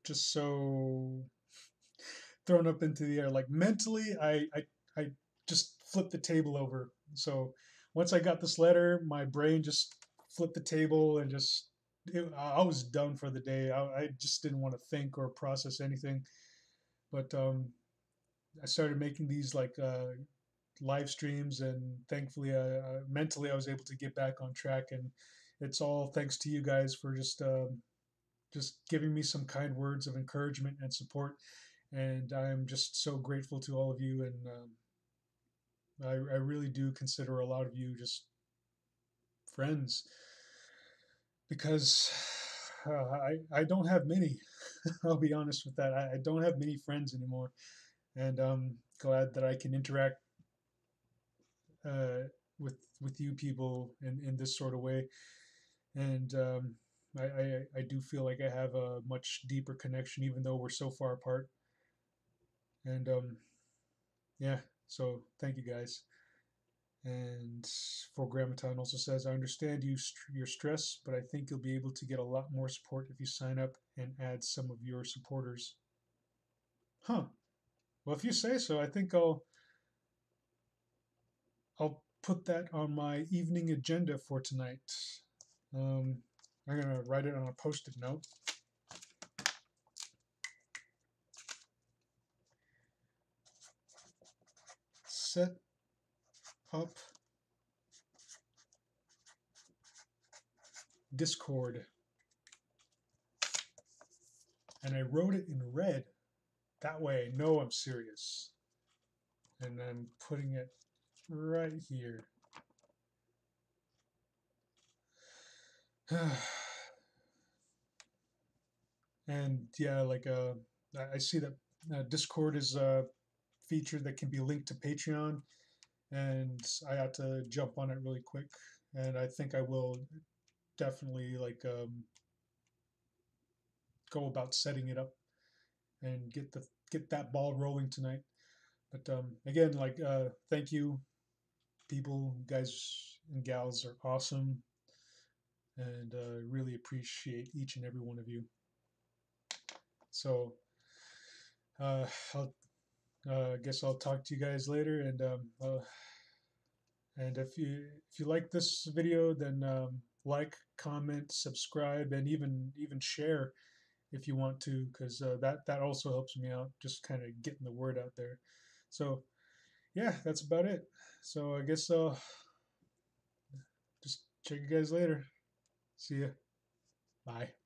just so thrown up into the air. Like mentally, I just flipped the table over. So once I got this letter, my brain just flipped the table and I was done for the day. I just didn't want to think or process anything. But I started making these live streams, and thankfully, mentally, I was able to get back on track. And it's all thanks to you guys for just giving me some kind words of encouragement and support. And I'm just so grateful to all of you. And I really do consider a lot of you just friends, because I don't have many. I'll be honest with that. I don't have many friends anymore, and I'm glad that I can interact with you people in this sort of way. And I do feel like I have a much deeper connection, even though we're so far apart. And yeah, so thank you guys. And for Grammaton also says, I understand your stress, but I think you'll be able to get a lot more support if you sign up and add some of your supporters. Huh. Well, if you say so, I think I'll put that on my evening agenda for tonight. I'm gonna write it on a post-it note. Set up Discord. And I wrote it in red. That way I know I'm serious. And I'm putting it right here. And yeah, like I see that Discord is a feature that can be linked to Patreon, and I ought to jump on it really quick. And I think I will definitely like go about setting it up and get that ball rolling tonight. But again, like thank you, people, guys and gals are awesome, and really appreciate each and every one of you. So I'll guess I'll talk to you guys later, and if you like this video, then like, comment, subscribe, and even share if you want to, because that also helps me out, just kind of getting the word out there. So yeah, that's about it. So I guess I'll just check you guys later. See ya. Bye.